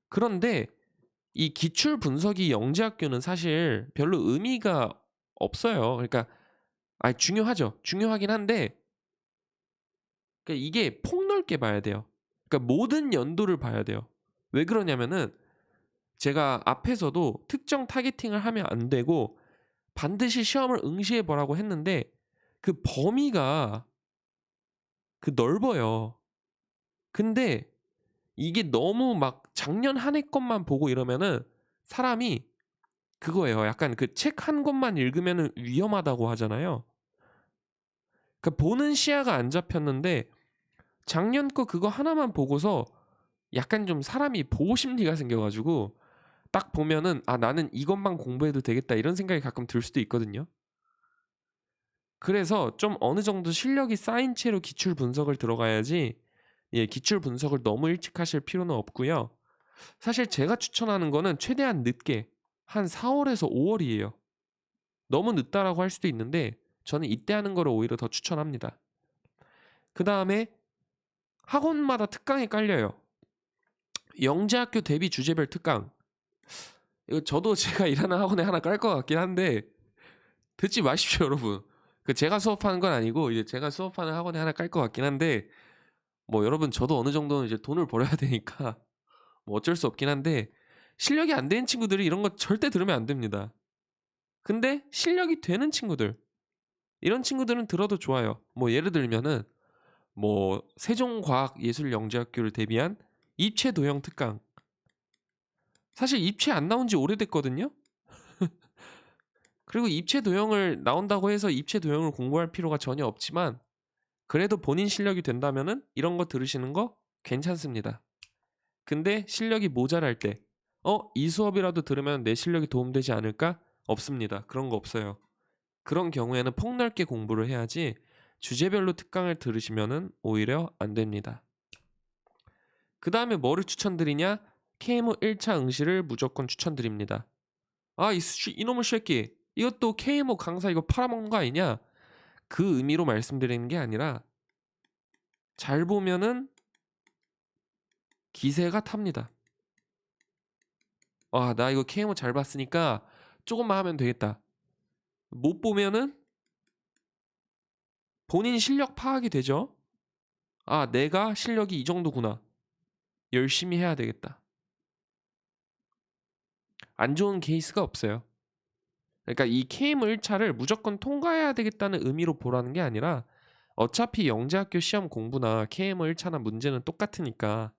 그런데 이 기출 분석이 영재학교는 사실 별로 의미가 없어요. 그러니까 중요하죠. 중요하긴 한데 그러니까 이게 폭넓게 봐야 돼요. 그러니까 모든 연도를 봐야 돼요. 왜 그러냐면은 제가 앞에서도 특정 타겟팅을 하면 안 되고 반드시 시험을 응시해 보라고 했는데 그 범위가 넓어요. 근데 이게 너무 막 작년 한 해 것만 보고 이러면은 사람이 그거예요. 약간 그 책 한 권만 읽으면은 위험하다고 하잖아요. 그러니까 보는 시야가 안 잡혔는데 작년 거 그거 하나만 보고서 약간 좀 사람이 보호 심리가 생겨가지고 딱 보면은 나는 이것만 공부해도 되겠다 이런 생각이 가끔 들 수도 있거든요. 그래서 좀 어느 정도 실력이 쌓인 채로 기출 분석을 들어가야지 기출 분석을 너무 일찍 하실 필요는 없고요. 사실 제가 추천하는 거는 최대한 늦게 한 4월에서 5월이에요. 너무 늦다라고 할 수도 있는데 저는 이때 하는 거를 오히려 더 추천합니다. 그 다음에 학원마다 특강이 깔려요. 영재학교 대비 주제별 특강. 이거 저도 제가 일하는 학원에 하나 깔 것 같긴 한데 듣지 마십시오, 여러분. 그 제가 수업하는 건 아니고 이제 제가 수업하는 학원에 하나 깔 것 같긴 한데 뭐 여러분 저도 어느 정도는 이제 돈을 벌어야 되니까 뭐 어쩔 수 없긴 한데 실력이 안 되는 친구들이 이런 거 절대 들으면 안 됩니다. 근데 실력이 되는 친구들 이런 친구들은 들어도 좋아요. 뭐 예를 들면은 뭐 세종과학예술영재학교를 대비한 입체 도형 특강. 사실 입체 안 나온 지 오래됐거든요. 그리고 입체 도형을 나온다고 해서 입체 도형을 공부할 필요가 전혀 없지만 그래도 본인 실력이 된다면은 이런 거 들으시는 거 괜찮습니다. 근데 실력이 모자랄 때 이 수업이라도 들으면 내 실력이 도움되지 않을까? 없습니다. 그런 거 없어요. 그런 경우에는 폭넓게 공부를 해야지 주제별로 특강을 들으시면은 오히려 안 됩니다. 그 다음에 뭐를 추천드리냐? KMO 1차 응시를 무조건 추천드립니다. 이놈의 새끼 이것도 KMO 강사 이거 팔아먹는 거 아니냐? 그 의미로 말씀드리는 게 아니라 잘 보면은 기세가 탑니다. 나 이거 KMO 잘 봤으니까 조금만 하면 되겠다. 못 보면은 본인 실력 파악이 되죠. 내가 실력이 이 정도구나. 열심히 해야 되겠다. 안 좋은 케이스가 없어요. 그러니까 이 KM 1차를 무조건 통과해야 되겠다는 의미로 보라는 게 아니라 어차피 영재학교 시험 공부나 KM 1차나 문제는 똑같으니까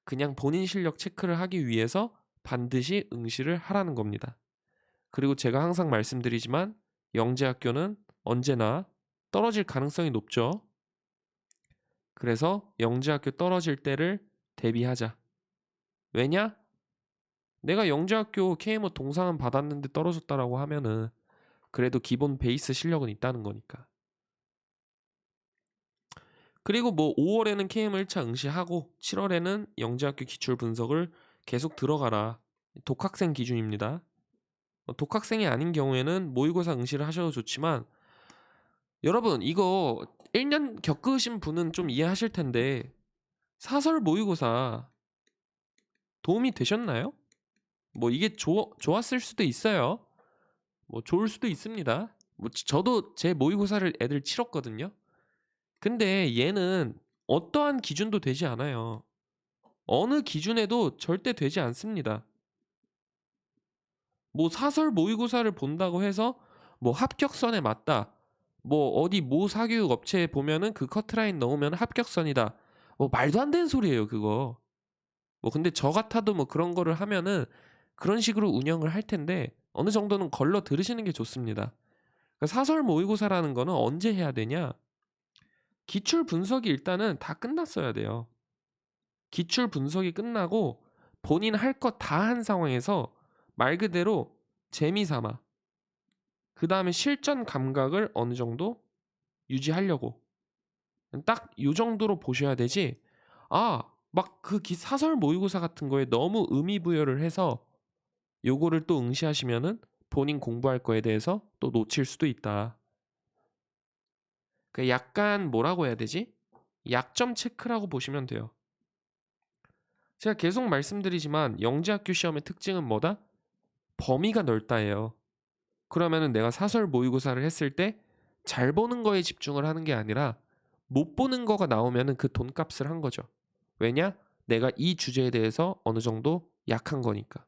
그냥 본인 실력 체크를 하기 위해서 반드시 응시를 하라는 겁니다. 그리고 제가 항상 말씀드리지만 영재학교는 언제나 떨어질 가능성이 높죠. 그래서 영재학교 떨어질 때를 대비하자. 왜냐? 내가 영재학교 KMO 동상은 받았는데 떨어졌다라고 하면은 그래도 기본 베이스 실력은 있다는 거니까. 그리고 뭐 5월에는 KM 1차 응시하고 7월에는 영재학교 기출 분석을 계속 들어가라. 독학생 기준입니다. 독학생이 아닌 경우에는 모의고사 응시를 하셔도 좋지만 여러분 이거 1년 겪으신 분은 좀 이해하실 텐데 사설 모의고사 도움이 되셨나요? 뭐 이게 좋았을 수도 있어요. 뭐 좋을 수도 있습니다. 뭐 저도 제 모의고사를 애들 치렀거든요. 근데 얘는 어떠한 기준도 되지 않아요. 어느 기준에도 절대 되지 않습니다. 뭐 사설 모의고사를 본다고 해서 뭐 합격선에 맞다. 뭐 어디 모 사교육 업체에 보면은 그 커트라인 넣으면 합격선이다. 뭐 말도 안 되는 소리예요, 그거. 뭐 근데 저 같아도 뭐 그런 거를 하면은 그런 식으로 운영을 할 텐데 어느 정도는 걸러 들으시는 게 좋습니다. 그러니까 사설 모의고사라는 거는 언제 해야 되냐? 기출 분석이 일단은 다 끝났어야 돼요. 기출 분석이 끝나고 본인 할 것 다 한 상황에서 말 그대로 재미삼아 그 다음에 실전 감각을 어느 정도 유지하려고 딱 요 정도로 보셔야 되지. 막 그 사설 모의고사 같은 거에 너무 의미 부여를 해서 요거를 또 응시하시면은 본인 공부할 거에 대해서 또 놓칠 수도 있다. 그 약간 뭐라고 해야 되지? 약점 체크라고 보시면 돼요. 제가 계속 말씀드리지만 영재학교 시험의 특징은 뭐다? 범위가 넓다예요. 그러면은 내가 사설 모의고사를 했을 때 잘 보는 거에 집중을 하는 게 아니라 못 보는 거가 나오면은 그 돈값을 한 거죠. 왜냐? 내가 이 주제에 대해서 어느 정도 약한 거니까.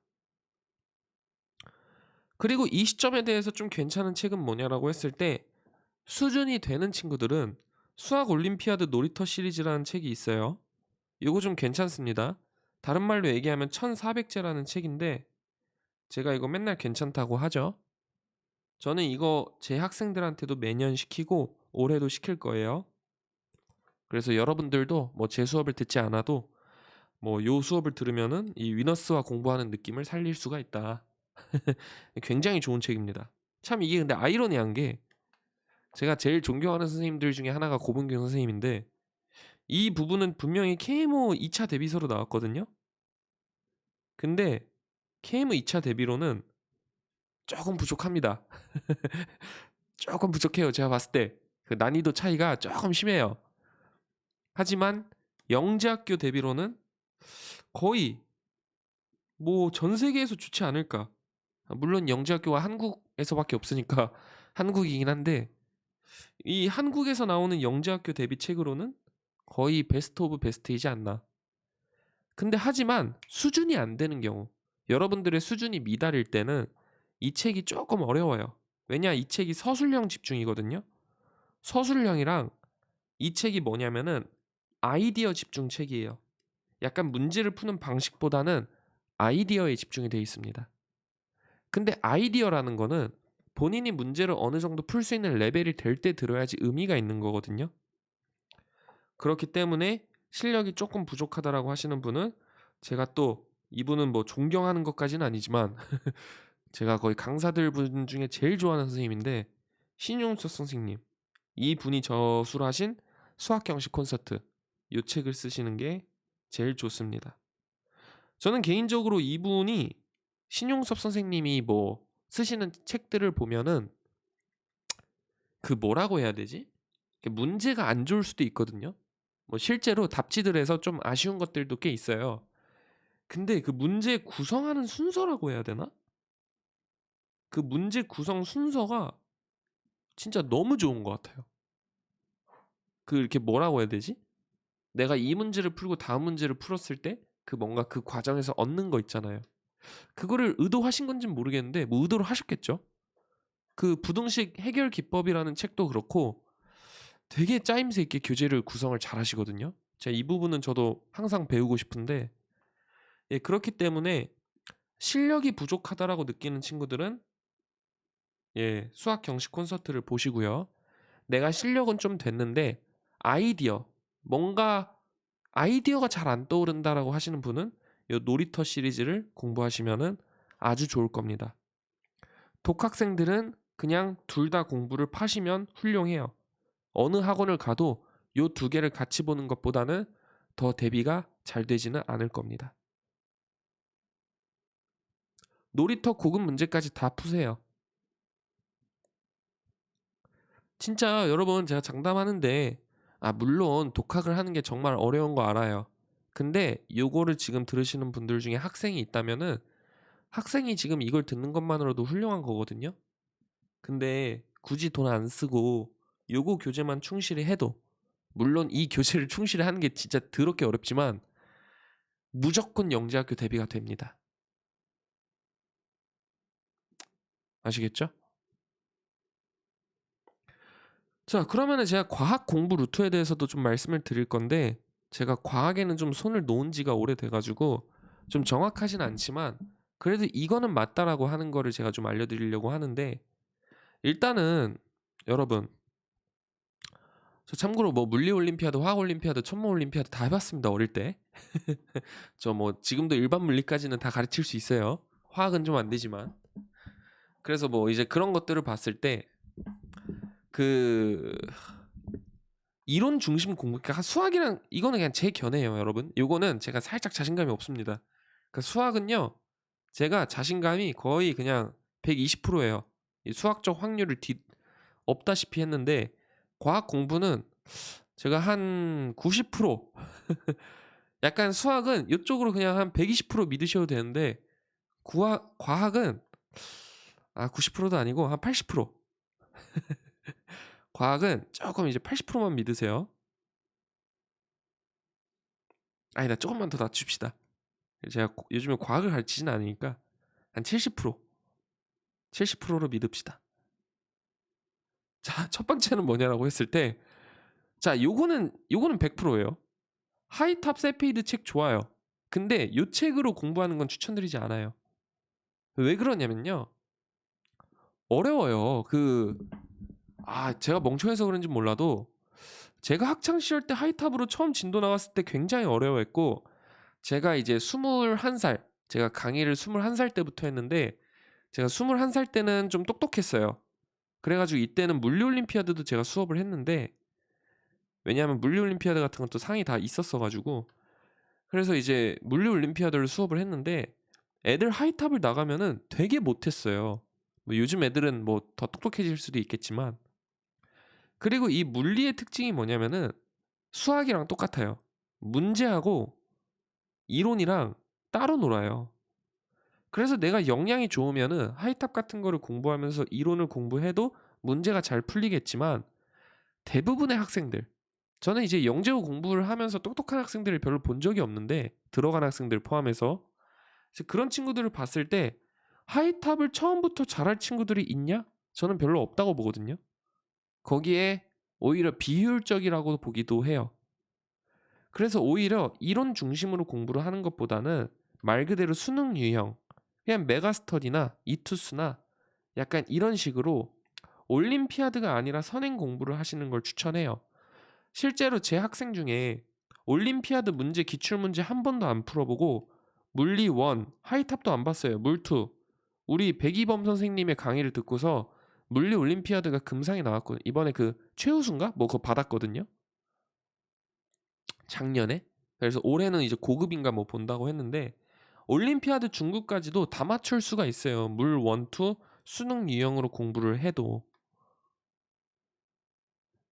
그리고 이 시점에 대해서 좀 괜찮은 책은 뭐냐라고 했을 때 수준이 되는 친구들은 수학 올림피아드 놀이터 시리즈라는 책이 있어요. 이거 좀 괜찮습니다. 다른 말로 얘기하면 1400제라는 책인데 제가 이거 맨날 괜찮다고 하죠. 저는 이거 제 학생들한테도 매년 시키고 올해도 시킬 거예요. 그래서 여러분들도 뭐 제 수업을 듣지 않아도 뭐 요 수업을 들으면은 이 위너스와 공부하는 느낌을 살릴 수가 있다. 굉장히 좋은 책입니다. 참 이게 근데 아이러니한 게 제가 제일 존경하는 선생님들 중에 하나가 고문경 선생님인데 이 부분은 분명히 KMO 2차 대비서로 나왔거든요. 근데 KMO 2차 대비로는 조금 부족합니다. 조금 부족해요. 제가 봤을 때 그 난이도 차이가 조금 심해요. 하지만 영재학교 대비로는 거의 뭐 전 세계에서 좋지 않을까. 물론 영재학교가 한국에서밖에 없으니까 한국이긴 한데 이 한국에서 나오는 영재학교 대비 책으로는 거의 베스트 오브 베스트이지 않나. 근데 하지만 수준이 안 되는 경우 여러분들의 수준이 미달일 때는 이 책이 조금 어려워요. 왜냐 이 책이 서술형 집중이거든요. 서술형이랑 이 책이 뭐냐면은 아이디어 집중 책이에요. 약간 문제를 푸는 방식보다는 아이디어에 집중이 되어 있습니다. 근데 아이디어라는 거는 본인이 문제를 어느 정도 풀 수 있는 레벨이 될 때 들어야지 의미가 있는 거거든요. 그렇기 때문에 실력이 조금 부족하다라고 하시는 분은 제가 또 이분은 뭐 존경하는 것까지는 아니지만 제가 거의 강사들 분 중에 제일 좋아하는 선생님인데 신용수 선생님 이 분이 저술하신 수학형식 콘서트 이 책을 쓰시는 게 제일 좋습니다. 저는 개인적으로 이분이 신용섭 선생님이 뭐 쓰시는 책들을 보면은 그 뭐라고 해야 되지? 문제가 안 좋을 수도 있거든요. 뭐 실제로 답지들에서 좀 아쉬운 것들도 꽤 있어요. 근데 그 문제 구성하는 순서라고 해야 되나? 그 문제 구성 순서가 진짜 너무 좋은 것 같아요. 그 이렇게 뭐라고 해야 되지? 내가 이 문제를 풀고 다음 문제를 풀었을 때 그 뭔가 그 과정에서 얻는 거 있잖아요. 그거를 의도하신 건지는 모르겠는데 뭐 의도로 하셨겠죠? 그 부등식 해결 기법이라는 책도 그렇고 되게 짜임새 있게 교재를 구성을 잘 하시거든요. 제가 이 부분은 저도 항상 배우고 싶은데 예, 그렇기 때문에 실력이 부족하다라고 느끼는 친구들은 예, 수학 경식 콘서트를 보시고요. 내가 실력은 좀 됐는데 아이디어 뭔가 아이디어가 잘 안 떠오른다라고 하시는 분은 요 놀이터 시리즈를 공부하시면은 아주 좋을 겁니다. 독학생들은 그냥 둘 다 공부를 파시면 훌륭해요. 어느 학원을 가도 요 두 개를 같이 보는 것보다는 더 대비가 잘 되지는 않을 겁니다. 놀이터 고급 문제까지 다 푸세요. 진짜 여러분 제가 장담하는데 물론 독학을 하는 게 정말 어려운 거 알아요. 근데 요거를 지금 들으시는 분들 중에 학생이 있다면은 학생이 지금 이걸 듣는 것만으로도 훌륭한 거거든요. 근데 굳이 돈 안 쓰고 요거 교재만 충실히 해도 물론 이 교재를 충실히 하는 게 진짜 더럽게 어렵지만 무조건 영재학교 대비가 됩니다. 아시겠죠? 자, 그러면은 제가 과학 공부 루트에 대해서도 좀 말씀을 드릴 건데 제가 과학에는 좀 손을 놓은 지가 오래돼가지고 좀 정확하진 않지만 그래도 이거는 맞다라고 하는 거를 제가 좀 알려드리려고 하는데 일단은 여러분 저 참고로 뭐 물리 올림피아드, 화학 올림피아드, 천문 올림피아드 다 해봤습니다 어릴 때. 저 뭐 지금도 일반 물리까지는 다 가르칠 수 있어요. 화학은 좀 안 되지만. 그래서 뭐 이제 그런 것들을 봤을 때 그 이론 중심 공부, 그러니까 수학이랑 이거는 그냥 제 견해예요, 여러분. 요거는 제가 살짝 자신감이 없습니다. 그러니까 수학은요, 제가 자신감이 거의 그냥 120%예요. 수학적 확률을 없다시피 했는데 과학 공부는 제가 한 90%, 약간 수학은 이쪽으로 그냥 한 120% 믿으셔도 되는데 과학은 90%도 아니고 한 80%. 과학은 조금 이제 80%만 믿으세요. 아니다, 조금만 더 낮춥시다. 제가 요즘에 과학을 가르치진 않으니까 한 70%, 70%로 믿읍시다. 자, 첫 번째는 뭐냐라고 했을 때, 자, 요거는 100%예요. 하이탑 세페이드 책 좋아요. 근데 요 책으로 공부하는 건 추천드리지 않아요. 왜 그러냐면요, 어려워요. 제가 멍청해서 그런지 몰라도 제가 학창 시절 때 하이탑으로 처음 진도 나갔을 때 굉장히 어려워했고, 제가 이제 21살, 제가 강의를 21살 때부터 했는데 제가 21살 때는 좀 똑똑했어요. 그래가지고 이때는 물리올림피아드도 제가 수업을 했는데, 왜냐하면 물리올림피아드 같은 것도 상이 다 있었어가지고, 그래서 이제 물리올림피아드를 수업을 했는데 애들 하이탑을 나가면은 되게 못했어요. 뭐 요즘 애들은 뭐 더 똑똑해질 수도 있겠지만, 그리고 이 물리의 특징이 뭐냐면은 수학이랑 똑같아요. 문제하고 이론이랑 따로 놀아요. 그래서 내가 역량이 좋으면은 하이탑 같은 거를 공부하면서 이론을 공부해도 문제가 잘 풀리겠지만, 대부분의 학생들, 저는 이제 영재고 공부를 하면서 똑똑한 학생들을 별로 본 적이 없는데, 들어간 학생들 포함해서 그런 친구들을 봤을 때 하이탑을 처음부터 잘할 친구들이 있냐? 저는 별로 없다고 보거든요. 거기에 오히려 비효율적이라고 보기도 해요. 그래서 오히려 이론 중심으로 공부를 하는 것보다는 말 그대로 수능 유형, 그냥 메가스터디나 이투스나 약간 이런 식으로 올림피아드가 아니라 선행 공부를 하시는 걸 추천해요. 실제로 제 학생 중에 올림피아드 문제, 기출문제 한 번도 안 풀어보고 물리 1, 하이탑도 안 봤어요. 물 2. 우리 백이범 선생님의 강의를 듣고서 물리 올림피아드가 금상이 나왔거든요. 이번에 최우수인가? 뭐 그거 받았거든요. 작년에. 그래서 올해는 이제 고급인가 뭐 본다고 했는데 올림피아드 중급까지도 다 맞출 수가 있어요. 물 1, 2 수능 유형으로 공부를 해도.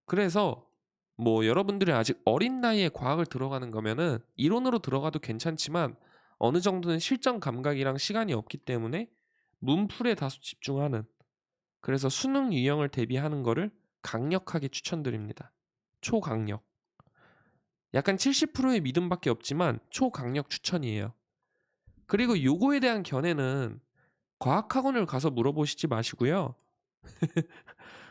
그래서 뭐 여러분들이 아직 어린 나이에 과학을 들어가는 거면은 이론으로 들어가도 괜찮지만 어느 정도는 실전 감각이랑 시간이 없기 때문에 문풀에 다소 집중하는, 그래서 수능 유형을 대비하는 거를 강력하게 추천드립니다. 초강력. 약간 70%의 믿음밖에 없지만 초강력 추천이에요. 그리고 요거에 대한 견해는 과학학원을 가서 물어보시지 마시고요.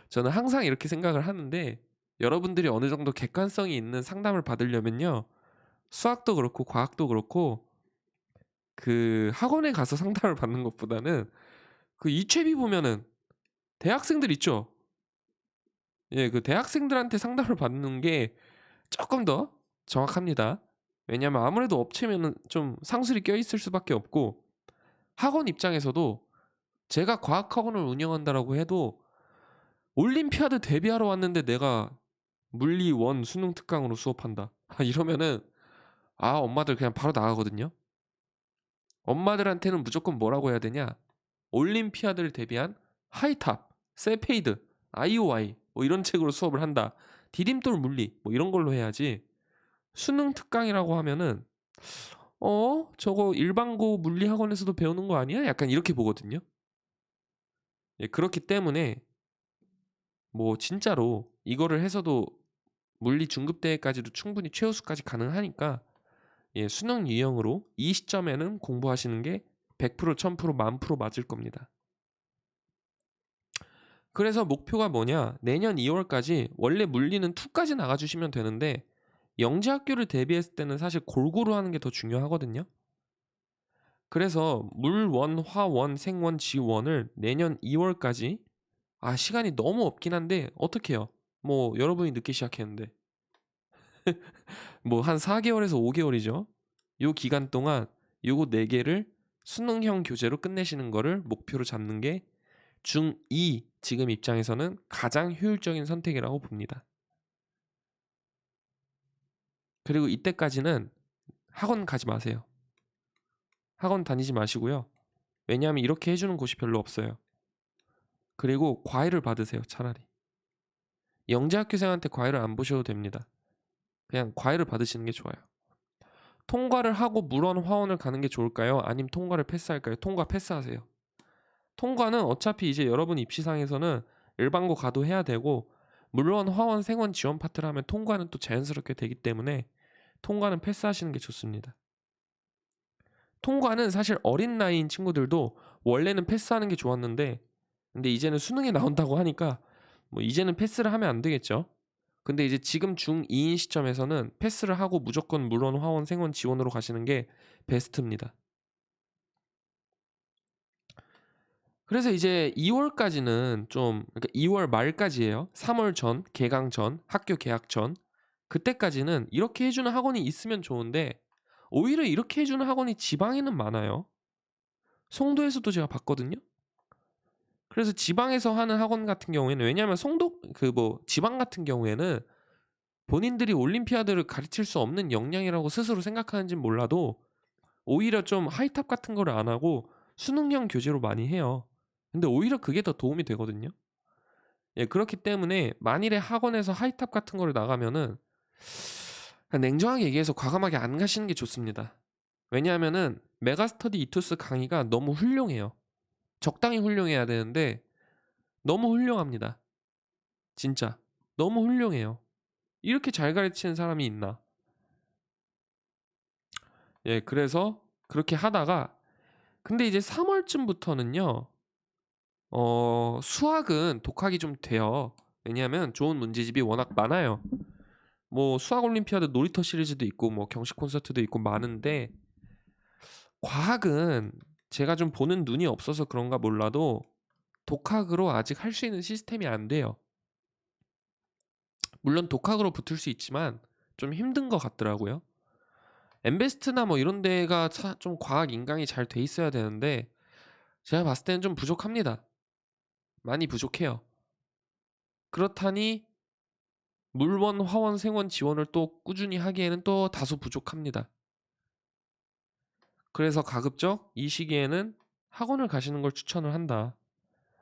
저는 항상 이렇게 생각을 하는데, 여러분들이 어느 정도 객관성이 있는 상담을 받으려면요, 수학도 그렇고 과학도 그렇고 학원에 가서 상담을 받는 것보다는 이채비 보면은 대학생들 있죠. 예, 대학생들한테 상담을 받는 게 조금 더 정확합니다. 왜냐면 아무래도 업체면은 좀 상술이 껴있을 수밖에 없고, 학원 입장에서도 제가 과학학원을 운영한다라고 해도 올림피아드 대비하러 왔는데 내가 물리 원 수능 특강으로 수업한다. 이러면은 엄마들 그냥 바로 나가거든요. 엄마들한테는 무조건 뭐라고 해야 되냐? 올림피아드를 대비한 하이탑, 세페이드, IOI 뭐 이런 책으로 수업을 한다. 디딤돌 물리 뭐 이런 걸로 해야지. 수능 특강이라고 하면은 저거 일반고 물리 학원에서도 배우는 거 아니야? 약간 이렇게 보거든요. 예, 그렇기 때문에 뭐 진짜로 이거를 해서도 물리 중급대까지도 충분히 최우수까지 가능하니까 예, 수능 유형으로 이 시점에는 공부하시는 게 100%, 1000%, 10,000% 맞을 겁니다. 그래서 목표가 뭐냐? 내년 2월까지 원래 물리는 2까지 나가주시면 되는데 영재학교를 대비했을 때는 사실 골고루 하는 게 더 중요하거든요. 그래서 물원, 화원, 생원, 지원을 내년 2월까지 시간이 너무 없긴 한데 어떡해요? 뭐 여러분이 늦게 시작했는데 뭐 한 4개월에서 5개월이죠. 요 기간 동안 요거 4개를 수능형 교재로 끝내시는 거를 목표로 잡는 게 중2 지금 입장에서는 가장 효율적인 선택이라고 봅니다. 그리고 이때까지는 학원 가지 마세요. 학원 다니지 마시고요. 왜냐하면 이렇게 해주는 곳이 별로 없어요. 그리고 과외를 받으세요. 차라리. 영재학교생한테 과외를 안 보셔도 됩니다. 그냥 과외를 받으시는 게 좋아요. 통과를 하고 물원 화원을 가는 게 좋을까요? 아니면 통과를 패스할까요? 통과 패스하세요. 통과는 어차피 이제 여러분 입시상에서는 일반고 가도 해야 되고 물론 화원, 생원 지원 파트를 하면 통과는 또 자연스럽게 되기 때문에 통과는 패스하시는 게 좋습니다. 통과는 사실 어린 나이인 친구들도 원래는 패스하는 게 좋았는데 근데 이제는 수능에 나온다고 하니까 뭐 이제는 패스를 하면 안 되겠죠. 근데 이제 지금 중2인 시점에서는 패스를 하고 무조건 물론 화원, 생원 지원으로 가시는 게 베스트입니다. 그래서 이제 2월까지는 그러니까 2월 말까지예요. 3월 전, 개강 전, 학교 개학 전. 그때까지는 이렇게 해주는 학원이 있으면 좋은데 오히려 이렇게 해주는 학원이 지방에는 많아요. 송도에서도 제가 봤거든요. 그래서 지방에서 하는 학원 같은 경우에는 왜냐하면 지방 같은 경우에는 본인들이 올림피아드를 가르칠 수 없는 역량이라고 스스로 생각하는지는 몰라도 오히려 좀 하이탑 같은 거를 안 하고 수능형 교재로 많이 해요. 근데 오히려 그게 더 도움이 되거든요. 예, 그렇기 때문에 만일에 학원에서 하이탑 같은 거를 나가면은 그냥 냉정하게 얘기해서 과감하게 안 가시는 게 좋습니다. 왜냐하면은 메가스터디 이투스 강의가 너무 훌륭해요. 적당히 훌륭해야 되는데 너무 훌륭합니다. 진짜 너무 훌륭해요. 이렇게 잘 가르치는 사람이 있나? 예, 그래서 그렇게 하다가 근데 이제 3월쯤부터는요. 수학은 독학이 좀 돼요. 왜냐하면 좋은 문제집이 워낙 많아요. 뭐 수학 올림피아드 놀이터 시리즈도 있고 뭐 경식 콘서트도 있고 많은데 과학은 제가 좀 보는 눈이 없어서 그런가 몰라도 독학으로 아직 할 수 있는 시스템이 안 돼요. 물론 독학으로 붙을 수 있지만 좀 힘든 것 같더라고요. 엠베스트나 뭐 이런 데가 좀 과학 인강이 잘 돼 있어야 되는데 제가 봤을 때는 좀 부족합니다. 많이 부족해요. 그렇다니 물원, 화원, 생원 지원을 또 꾸준히 하기에는 또 다소 부족합니다. 그래서 가급적 이 시기에는 학원을 가시는 걸 추천을 한다.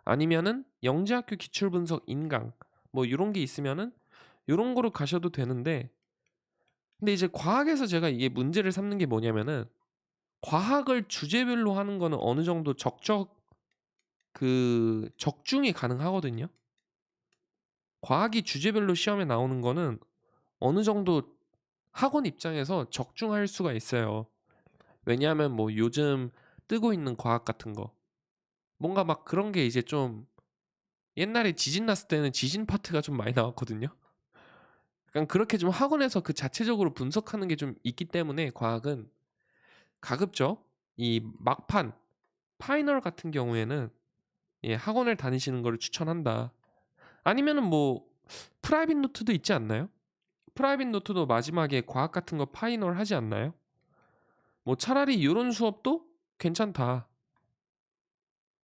아니면은 영재학교 기출분석 인강 뭐 이런 게 있으면은 이런 거로 가셔도 되는데 근데 이제 과학에서 제가 이게 문제를 삼는 게 뭐냐면은 과학을 주제별로 하는 거는 어느 정도 적중이 가능하거든요. 과학이 주제별로 시험에 나오는 거는 어느 정도 학원 입장에서 적중할 수가 있어요. 왜냐하면 뭐 요즘 뜨고 있는 과학 같은 거 뭔가 막 그런 게 이제 좀 옛날에 지진 났을 때는 지진 파트가 좀 많이 나왔거든요. 약간 그렇게 좀 학원에서 그 자체적으로 분석하는 게 좀 있기 때문에 과학은 가급적 이 막판 파이널 같은 경우에는 예, 학원을 다니시는 거를 추천한다. 아니면은 뭐 프라이빗 노트도 있지 않나요? 프라이빗 노트도 마지막에 과학 같은 거 파이널 하지 않나요? 뭐 차라리 이런 수업도 괜찮다.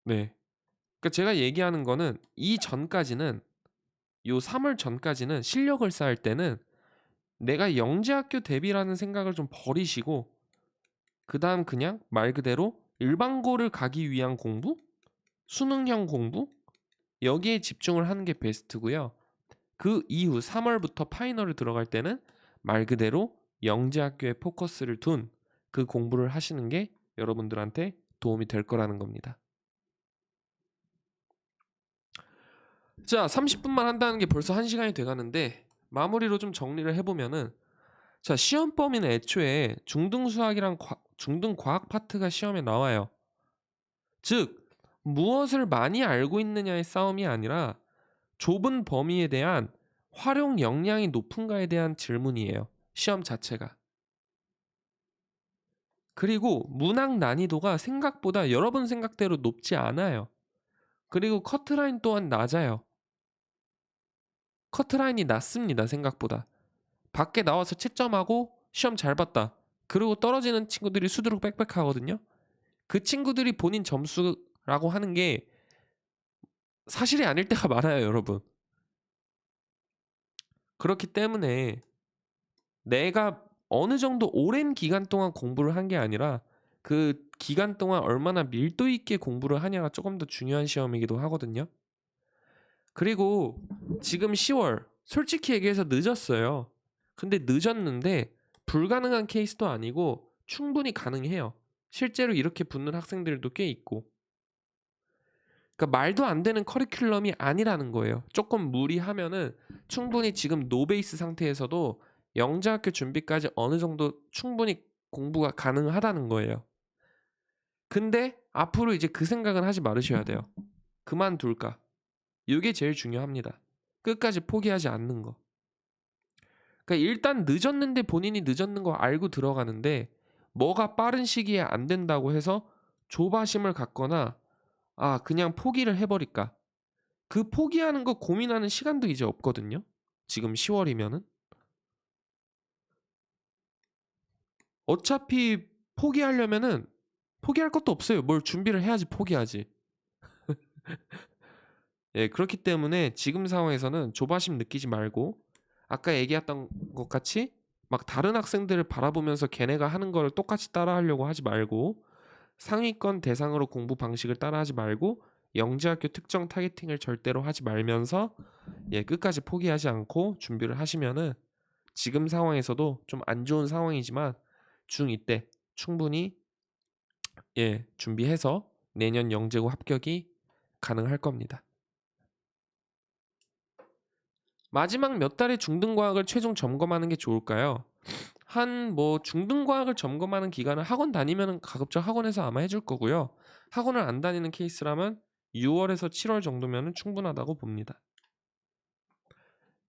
네. 그러니까 제가 얘기하는 거는 이전까지는 요 3월 전까지는 실력을 쌓을 때는 내가 영재학교 대비라는 생각을 좀 버리시고 그다음 그냥 말 그대로 일반고를 가기 위한 공부, 수능형 공부 여기에 집중을 하는 게 베스트고요. 그 이후 3월부터 파이널을 들어갈 때는 말 그대로 영재학교에 포커스를 둔 그 공부를 하시는 게 여러분들한테 도움이 될 거라는 겁니다. 자, 30분만 한다는 게 벌써 1시간이 돼가는데 마무리로 좀 정리를 해보면은 자, 시험 범위는 애초에 중등 수학이랑 중등 과학 파트가 시험에 나와요. 즉, 무엇을 많이 알고 있느냐의 싸움이 아니라 좁은 범위에 대한 활용 역량이 높은가에 대한 질문이에요. 시험 자체가. 그리고 문항 난이도가 생각보다 여러분 생각대로 높지 않아요. 그리고 커트라인 또한 낮아요. 커트라인이 낮습니다. 생각보다. 밖에 나와서 채점하고 시험 잘 봤다. 그리고 떨어지는 친구들이 수두룩 빽빽하거든요. 그 친구들이 본인 점수라고 하는 게 사실이 아닐 때가 많아요, 여러분. 그렇기 때문에 내가 어느 정도 오랜 기간 동안 공부를 한 게 아니라 그 기간 동안 얼마나 밀도 있게 공부를 하냐가 조금 더 중요한 시험이기도 하거든요. 그리고 지금 10월 솔직히 얘기해서 늦었어요. 근데 늦었는데 불가능한 케이스도 아니고 충분히 가능해요. 실제로 이렇게 붙는 학생들도 꽤 있고. 그러니까 말도 안 되는 커리큘럼이 아니라는 거예요. 조금 무리하면은 충분히 지금 노베이스 상태에서도 영재학교 준비까지 어느 정도 충분히 공부가 가능하다는 거예요. 근데 앞으로 이제 그 생각은 하지 말으셔야 돼요. 그만둘까? 이게 제일 중요합니다. 끝까지 포기하지 않는 거. 그러니까 일단 늦었는데 본인이 늦었는 거 알고 들어가는데 뭐가 빠른 시기에 안 된다고 해서 조바심을 갖거나 그냥 포기를 해버릴까? 그 포기하는 거 고민하는 시간도 이제 없거든요. 지금 10월이면은 어차피 포기하려면은 포기할 것도 없어요. 뭘 준비를 해야지 포기하지. 예, 그렇기 때문에 지금 상황에서는 조바심 느끼지 말고 아까 얘기했던 것 같이 막 다른 학생들을 바라보면서 걔네가 하는 걸 똑같이 따라하려고 하지 말고 상위권 대상으로 공부 방식을 따라하지 말고 영재학교 특정 타겟팅을 절대로 하지 말면서 끝까지 포기하지 않고 준비를 하시면은 지금 상황에서도 좀 안 좋은 상황이지만 중2 때 충분히 준비해서 내년 영재고 합격이 가능할 겁니다. 마지막 몇 달의 중등과학을 최종 점검하는 게 좋을까요? 중등과학을 점검하는 기간은 학원 다니면 가급적 학원에서 아마 해줄 거고요. 학원을 안 다니는 케이스라면 6월에서 7월 정도면 충분하다고 봅니다.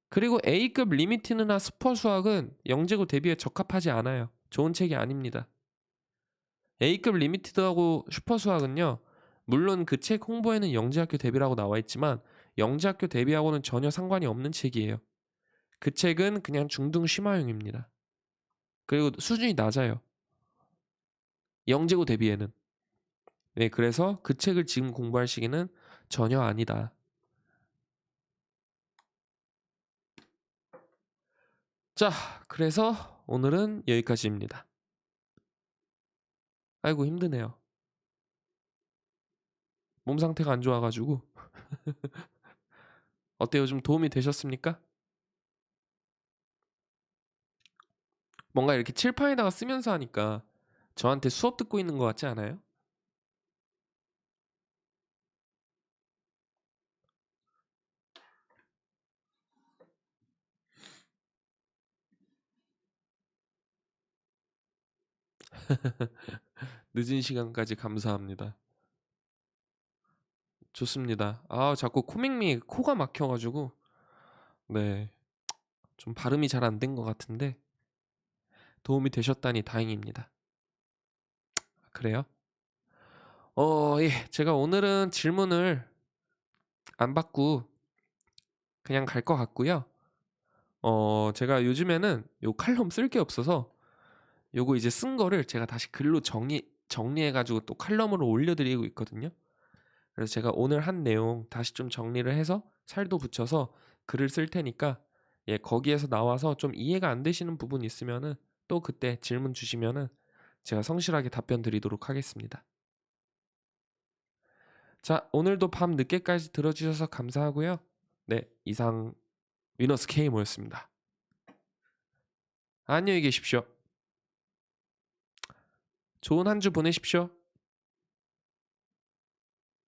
그리고 A급 리미티드나 스포 수학은 영재고 대비에 적합하지 않아요. 좋은 책이 아닙니다. A급 리미티드하고 슈퍼 수학은요. 물론 그 책 홍보에는 영재학교 대비라고 나와 있지만 영재학교 대비하고는 전혀 상관이 없는 책이에요. 그 책은 그냥 중등 심화용입니다. 그리고 수준이 낮아요. 영재고 대비에는. 네, 그래서 그 책을 지금 공부할 시기는 전혀 아니다. 자, 그래서 오늘은 여기까지입니다. 아이고 힘드네요. 몸 상태가 안 좋아가지고. 어때요? 좀 도움이 되셨습니까? 뭔가 이렇게 칠판에다가 쓰면서 하니까 저한테 수업 듣고 있는 것 같지 않아요? 늦은 시간까지 감사합니다. 좋습니다. 자꾸 코맹미 코가 막혀가지고 네, 좀 발음이 잘 안 된 것 같은데 도움이 되셨다니 다행입니다. 그래요? 제가 오늘은 질문을 안 받고 그냥 갈 것 같고요. 제가 요즘에는 요 칼럼 쓸 게 없어서 요거 이제 쓴 거를 제가 다시 글로 정리해 가지고 또 칼럼으로 올려 드리고 있거든요. 그래서 제가 오늘 한 내용 다시 좀 정리를 해서 살도 붙여서 글을 쓸 테니까 예 거기에서 나와서 좀 이해가 안 되시는 부분이 있으면은 또 그때 질문 주시면은 제가 성실하게 답변 드리도록 하겠습니다. 자, 오늘도 밤 늦게까지 들어 주셔서 감사하고요. 네, 이상 위너스 K모였습니다. 안녕히 계십시오. 좋은 한 주 보내십시오.